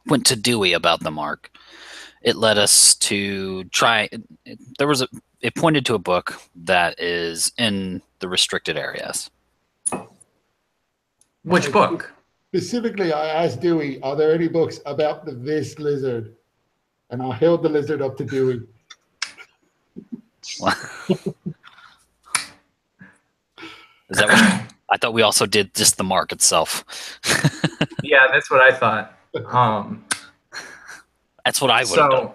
went to Dewey about the mark, it led us to try. It pointed to a book that is in the restricted areas. Which book? Specifically, I asked Dewey, are there any books about this lizard? And I held the lizard up to Dewey. Is that what I thought we also did just the mark itself? Yeah, that's what I thought. That's what I would have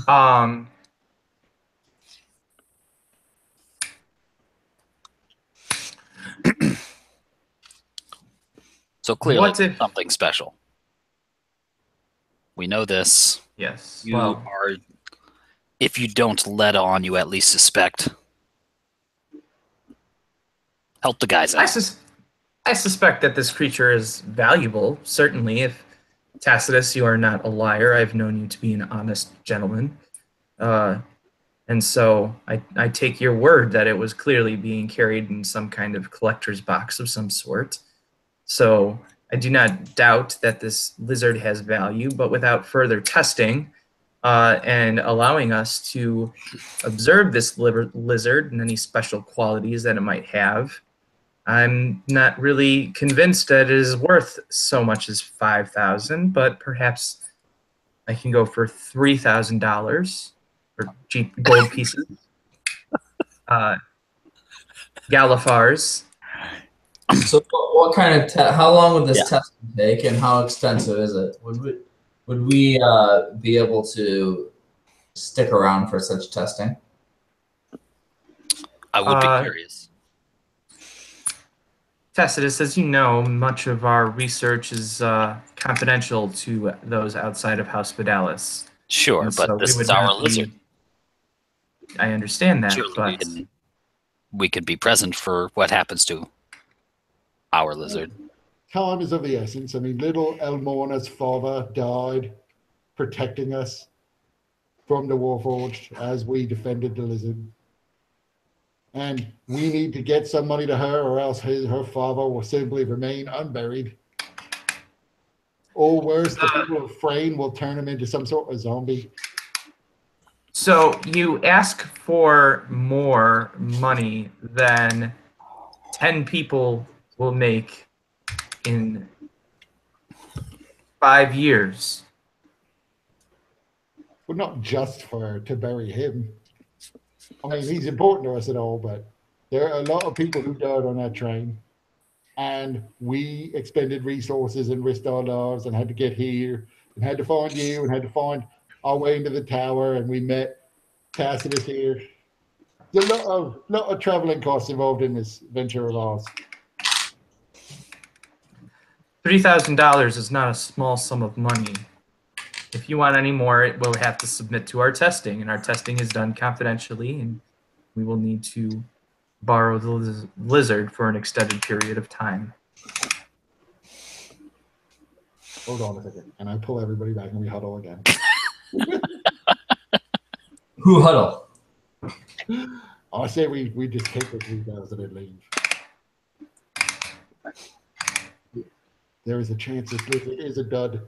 done. So clearly something special. We know this. Yes. You are, if you don't let on, you at least suspect. Help the guys I, out. I suspect that this creature is valuable. Certainly, if Tacitus, you are not a liar. I've known you to be an honest gentleman. And so I take your word that it was clearly being carried in some kind of collector's box of some sort. So I do not doubt that this lizard has value, but without further testing and allowing us to observe this lizard and any special qualities that it might have, I'm not really convinced that it is worth so much as 5,000, but perhaps I can go for $3,000 for cheap gold pieces. Galifars. So what kind of how long would this Yeah. test take, and how extensive is it? Would we be able to stick around for such testing? I would be curious. Tacitus, as you know, much of our research is confidential to those outside of Hospitalis. Sure, And but so this we would is our not be- lizard. I understand that, Surely but we could be present for what happens to our lizard. Time is of the essence. I mean, little Elmorna's father died protecting us from the Warforged as we defended the lizard. And we need to get some money to her, or else her father will simply remain unburied. Or worse, the people of Frayne will turn him into some sort of zombie. so you ask for more money than 10 people will make in 5 years. Well, not just to bury him. I mean, he's important to us at all, but there are a lot of people who died on that train. And we expended resources and risked our lives and had to get here and had to find you and had to find our way into the tower. And we met Tacitus here. There's a lot of traveling costs involved in this venture of ours. $3,000 is not a small sum of money. If you want any more, it will have to submit to our testing, and our testing is done confidentially, and we will need to borrow the lizard for an extended period of time. Hold on a second. And I pull everybody back and we huddle again. Who huddle? I say we just take the 3,000 and leave. There is a chance this lizard is a dud.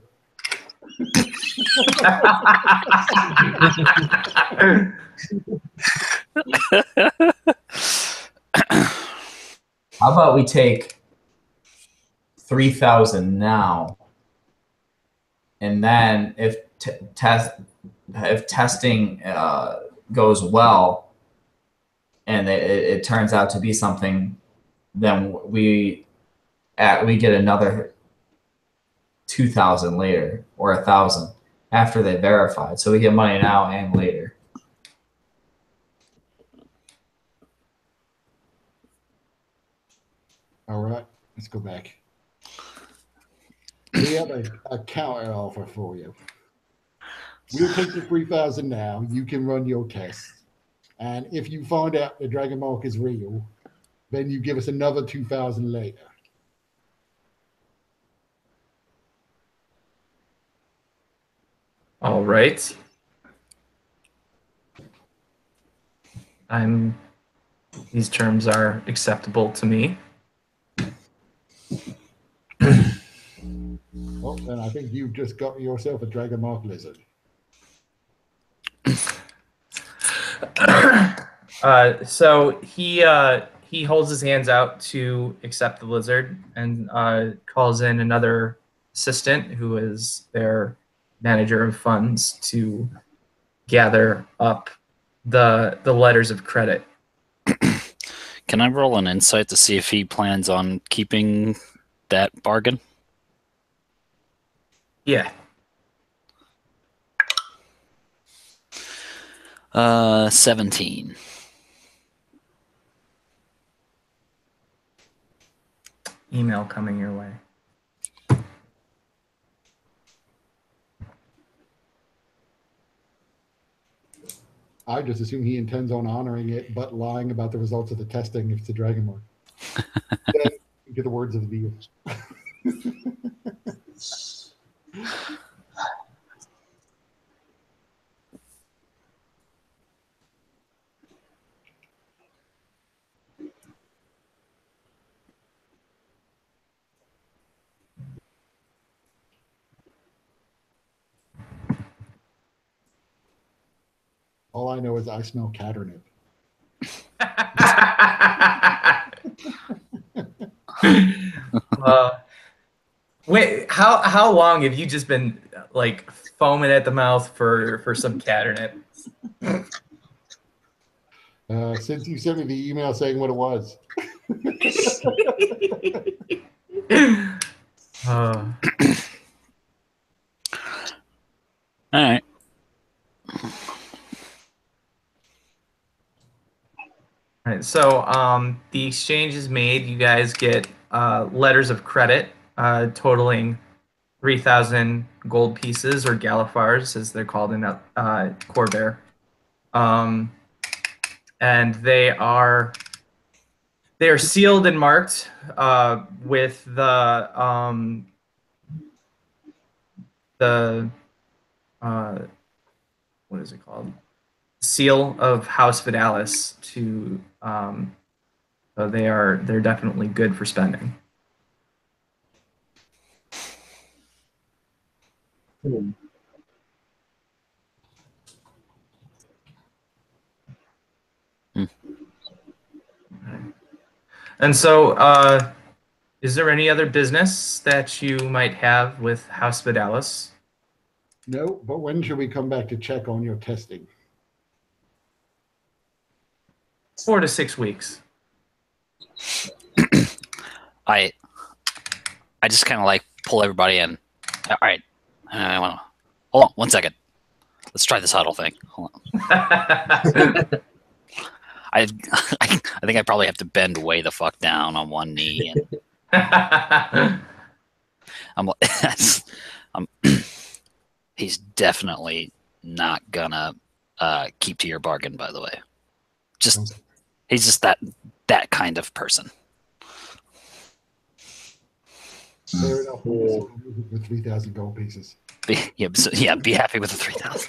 How about we take 3,000 now, and then if testing goes well, and it turns out to be something, then we get another 2,000 later, or 1,000 after they verified. So we get money now and later. All right, let's go back. We have a counter offer for you. We'll take the 3,000 now. You can run your tests. And if you find out the dragonmark is real, then you give us another 2,000 later. All right. These terms are acceptable to me. Well, then I think you've just got yourself a dragonmark lizard. So he holds his hands out to accept the lizard and calls in another assistant who is their manager of funds to gather up the letters of credit. Can I roll an insight to see if he plans on keeping that bargain? Yeah. 17. Email coming your way. I just assume he intends on honoring it, but lying about the results of the testing if it's a dragonmark. Then, into the words of the Beatles. All I know is I smell catnip. Wait, how long have you just been like foaming at the mouth for some catnip? Since you sent me the email saying what it was. All right. All right, so the exchange is made. You guys get letters of credit totaling 3,000 gold pieces, or gallifars, as they're called in Corvair. And they are sealed and marked with the what is it called? Seal of House Vidalis. So they're definitely good for spending. And so, is there any other business that you might have with House Vidalis? No, but when should we come back to check on your testing? 4 to 6 weeks. I just kind of like pull everybody in. All right. Hold on 1 second. Let's try this huddle thing. Hold on. I think I probably have to bend way the fuck down on one knee. And he's definitely not gonna keep to your bargain, by the way. He's just that kind of person. Fair enough. With 3,000 gold pieces. Be happy with the 3,000.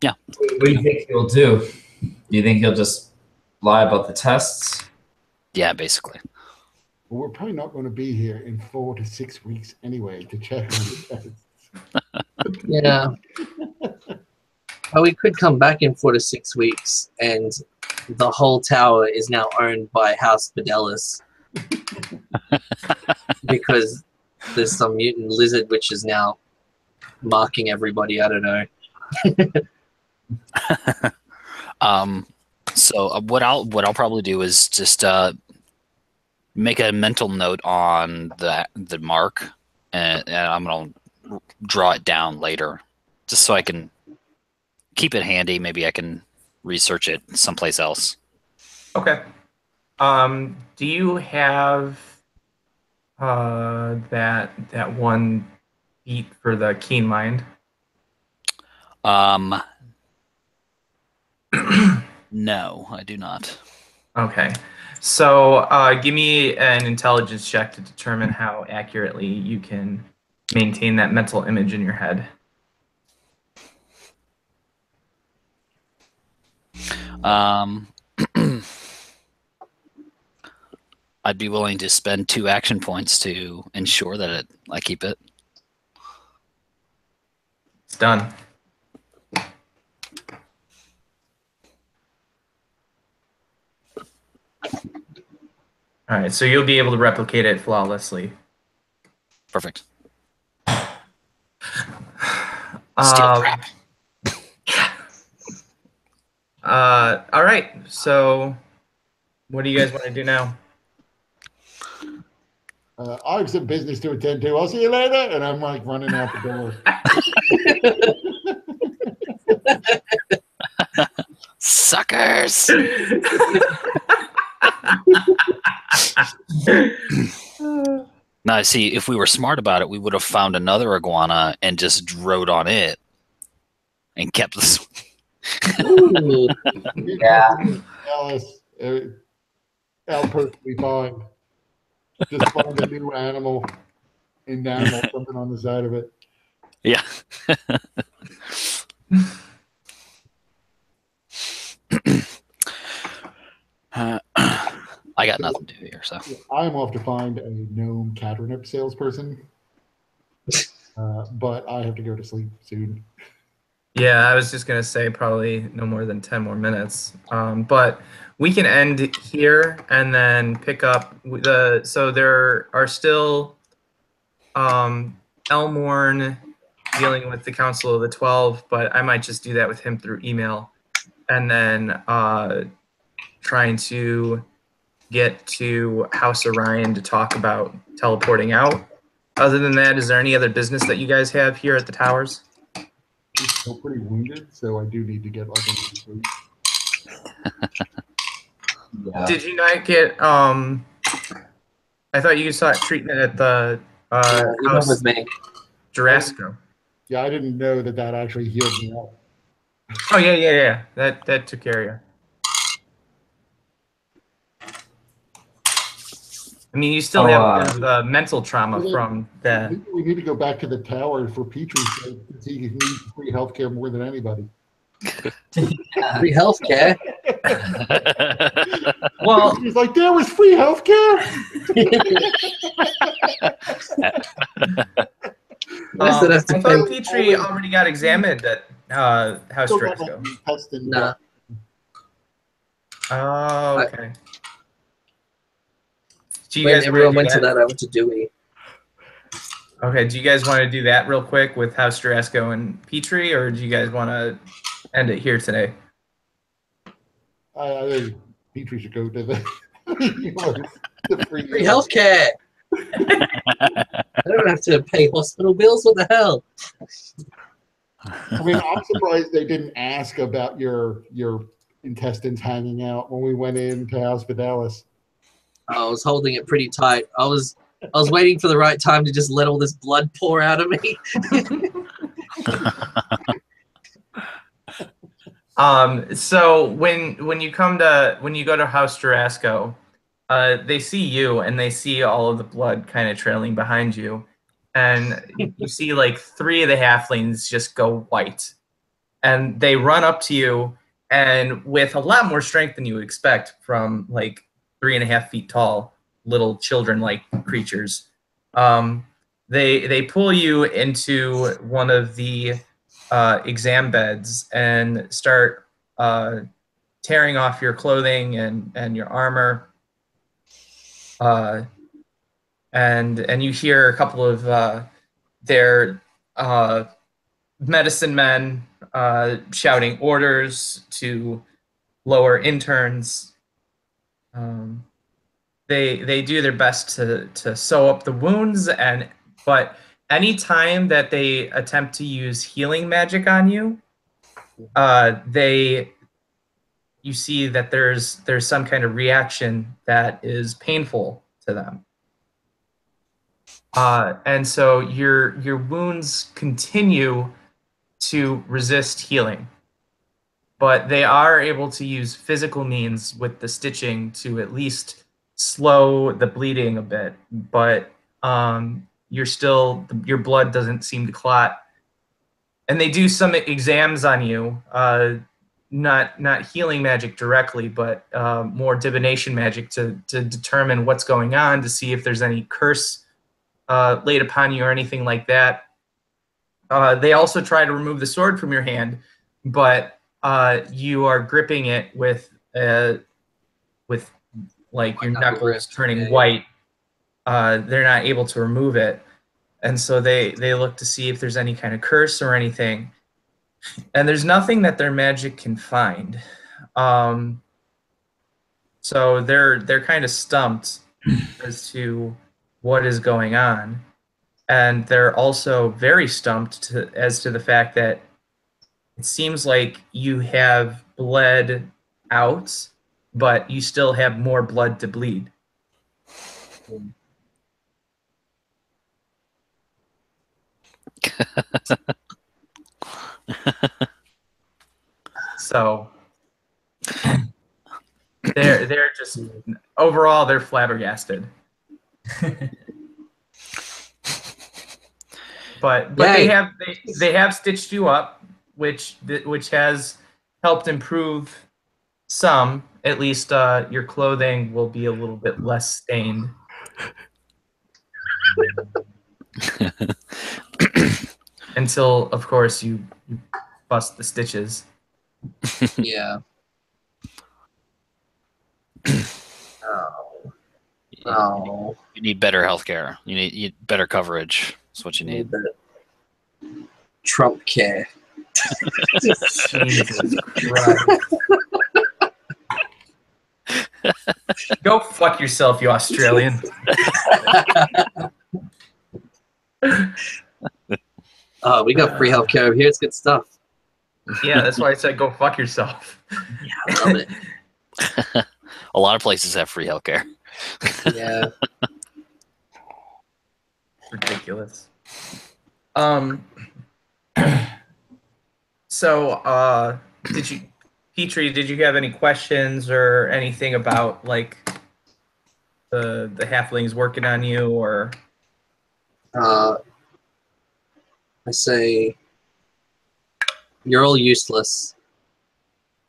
Yeah. What do you think he'll do? Do you think he'll just lie about the tests? Yeah, basically. Well, we're probably not going to be here in 4 to 6 weeks anyway to check on the tests. Yeah. Well, we could come back in 4 to 6 weeks, and the whole tower is now owned by House Fidelis. Because there's some mutant lizard which is now marking everybody. I don't know. So what I'll probably do is just make a mental note on the mark, and I'm gonna draw it down later, just so I can keep it handy. Maybe I can research it someplace else. Okay. Do you have that one beat for the keen mind? No, I do not. Okay. So give me an intelligence check to determine how accurately you can maintain that mental image in your head. I'd be willing to spend 2 action points to ensure that I keep it. It's done. All right, so you'll be able to replicate it flawlessly. Perfect. Steel trap. All right, so what do you guys want to do now? I have some business to attend to. I'll see you later. And I'm like running out the door. Suckers! No, Now, see, if we were smart about it, we would have found another iguana and just rode on it and kept this. Ooh. Yeah. Alice, I'll perfectly fine. Just find a new animal, something on the side of it. Yeah. I got nothing to do here, so. I'm off to find a gnome catnip salesperson, but I have to go to sleep soon. Yeah, I was just gonna say probably no more than 10 more minutes. But we can end here and then pick up the. So there are still Elmorn dealing with the Council of the 12, but I might just do that with him through email, and then trying to get to House Orion to talk about teleporting out. Other than that, is there any other business that you guys have here at the towers? I'm still pretty wounded, so I do need to get like a sleep. Yeah. Did you not get I thought you sought treatment at the You House with me. Jurassico. Yeah, I didn't know that actually healed me up. Oh yeah. That took care of you. I mean, you still have a bit of mental trauma from that. We need to go back to the tower for Petrie's sake, because he needs free healthcare more than anybody. Free healthcare. Well, he's like, there was free healthcare. I thought Petrie already got examined at House Jurassico. Nah. Oh, okay. Do you When guys everyone went to that, I went to Dewey. Okay, do you guys want to do that real quick with House Jurassico and Petrie, or do you guys want to end it here today? I think Petrie should go to the free healthcare. I don't have to pay hospital bills. What the hell? I mean, I'm surprised they didn't ask about your intestines hanging out when we went into House Vidalis. I was holding it pretty tight. I was waiting for the right time to just let all this blood pour out of me. So when you go to House Jurassico, they see you and they see all of the blood kind of trailing behind you, and you see like 3 of the halflings just go white, and they run up to you, and with a lot more strength than you would expect from like 3.5 feet tall little children-like creatures. They pull you into one of the exam beds and start tearing off your clothing and your armor. And you hear a couple of their medicine men shouting orders to lower interns. They do their best to sew up the wounds, but any time that they attempt to use healing magic on you, you see that there's some kind of reaction that is painful to them. And so your wounds continue to resist healing, but they are able to use physical means with the stitching to at least slow the bleeding a bit. But your blood doesn't seem to clot. And they do some exams on you, not healing magic directly, but more divination magic to determine what's going on, to see if there's any curse laid upon you or anything like that. They also try to remove the sword from your hand, but you are gripping it with like your knuckles turning white. They're not able to remove it, and so they look to see if there's any kind of curse or anything, and there's nothing that their magic can find. So they're kind of stumped as to what is going on. And they're also very stumped as to the fact that it seems like you have bled out, but you still have more blood to bleed. So they're just overall they're flabbergasted. But Yay. they have stitched you up, which has helped improve some. At least your clothing will be a little bit less stained. Until, of course, you bust the stitches. Yeah. Oh. You need better healthcare. You need better coverage. That's what you need. Trump care. Jesus Christ. Go fuck yourself, you Australian. Oh, we got free healthcare over here. It's good stuff. Yeah, that's why I said go fuck yourself. Yeah, I love it. A lot of places have free healthcare. Yeah. Ridiculous. So, Petrie, did you have any questions or anything about like the halflings working on you, or? I say, you're all useless.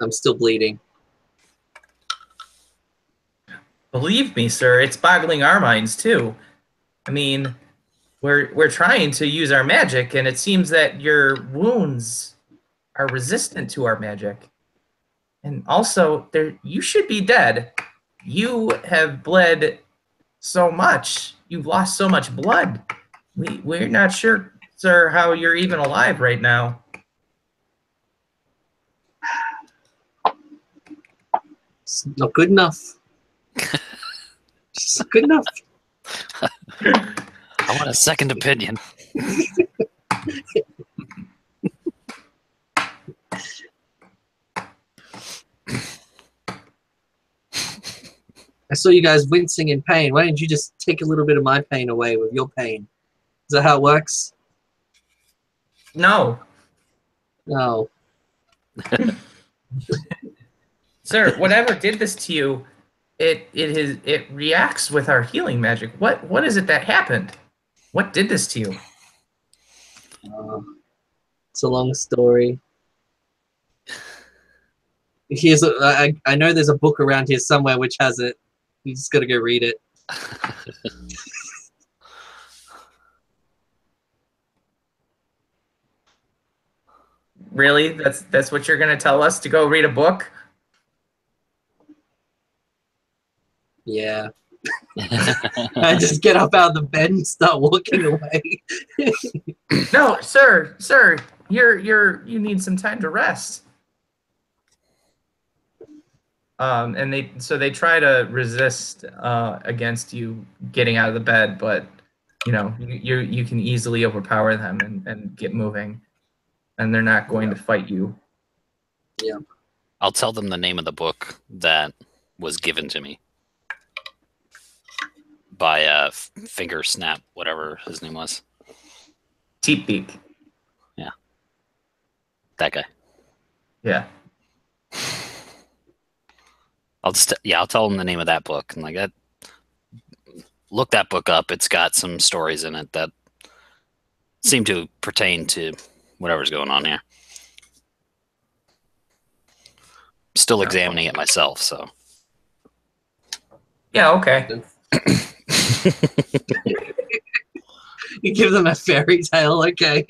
I'm still bleeding. Believe me, sir, it's boggling our minds too. I mean, we're trying to use our magic, and it seems that your wounds are resistant to our magic. And also, you should be dead. You have bled so much. You've lost so much blood. We're not sure, sir, how you're even alive right now. It's not good enough. It's not good enough. I want a second opinion. I saw you guys wincing in pain. Why didn't you just take a little bit of my pain away with your pain? Is that how it works? No. No. Sir, whatever did this to you, it reacts with our healing magic. What is it that happened? What did this to you? It's a long story. Here's I know there's a book around here somewhere which has it. You just gotta go read it. Really? That's what you're gonna tell us, to go read a book? Yeah. I just get up out of the bed and start walking away. No, sir, you need some time to rest. And they try to resist against you getting out of the bed, but you know you can easily overpower them and get moving, and they're not going to fight you. Yeah. I'll tell them the name of the book that was given to me by Finger Snap, whatever his name was. Teep Beak. Yeah. That guy. Yeah. I'll tell them the name of that book, and like that. Look that book up. It's got some stories in it that seem to pertain to whatever's going on here. Still examining it myself, so. Yeah. Okay. You give them a fairy tale, okay?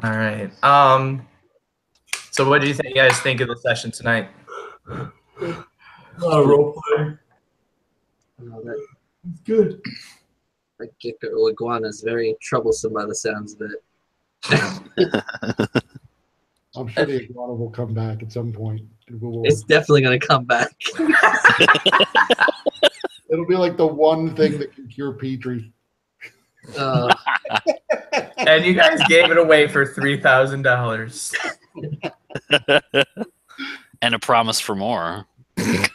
All right. So what do you guys think of the session tonight? A lot of role playing. It's good. That gecko iguana is very troublesome by the sounds of it. I'm sure the iguana will come back at some point. It's definitely going to come back. It'll be like the one thing that can cure Petrie. And you guys gave it away for $3,000. And a promise for more. Maybe.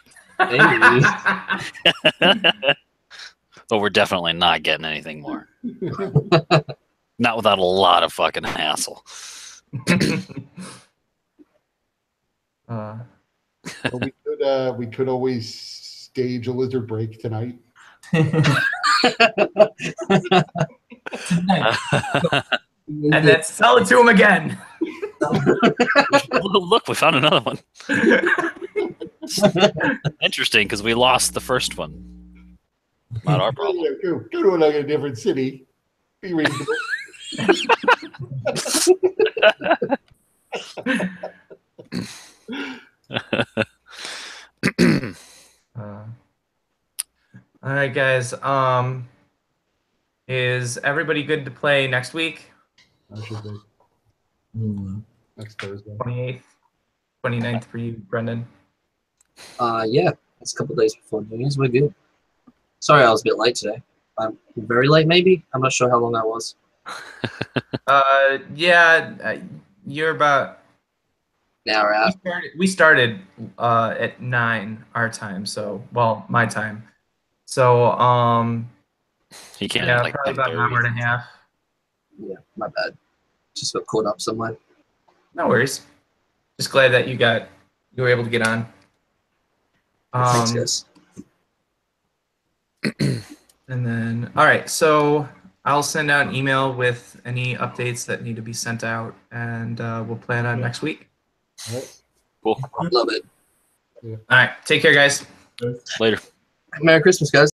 But we're definitely not getting anything more. Not without a lot of fucking hassle. Well, we could always stage a lizard break tonight. And then sell it to him again. Look, we found another one. Interesting, because we lost the first one. Not our problem. Go to a different city. Be reasonable. All right, guys. Is everybody good to play next week? I should be. Next Thursday. 28th, 29th for you, Brendan. Yeah, it's a couple days before New Year's. We're good. Sorry, I was a bit late today. Very late, maybe. I'm not sure how long that was. Yeah, you're about An hour out. We started at 9 our time, so my time. So He can't yeah, like probably about an hour and a half. Yeah, my bad. Just got caught up somewhere. No worries. Just glad that you were able to get on. Thanks, guys. And then, all right, so I'll send out an email with any updates that need to be sent out, and we'll plan on next week. All right. Cool. Love it. All right, take care, guys. Later. Merry Christmas, guys.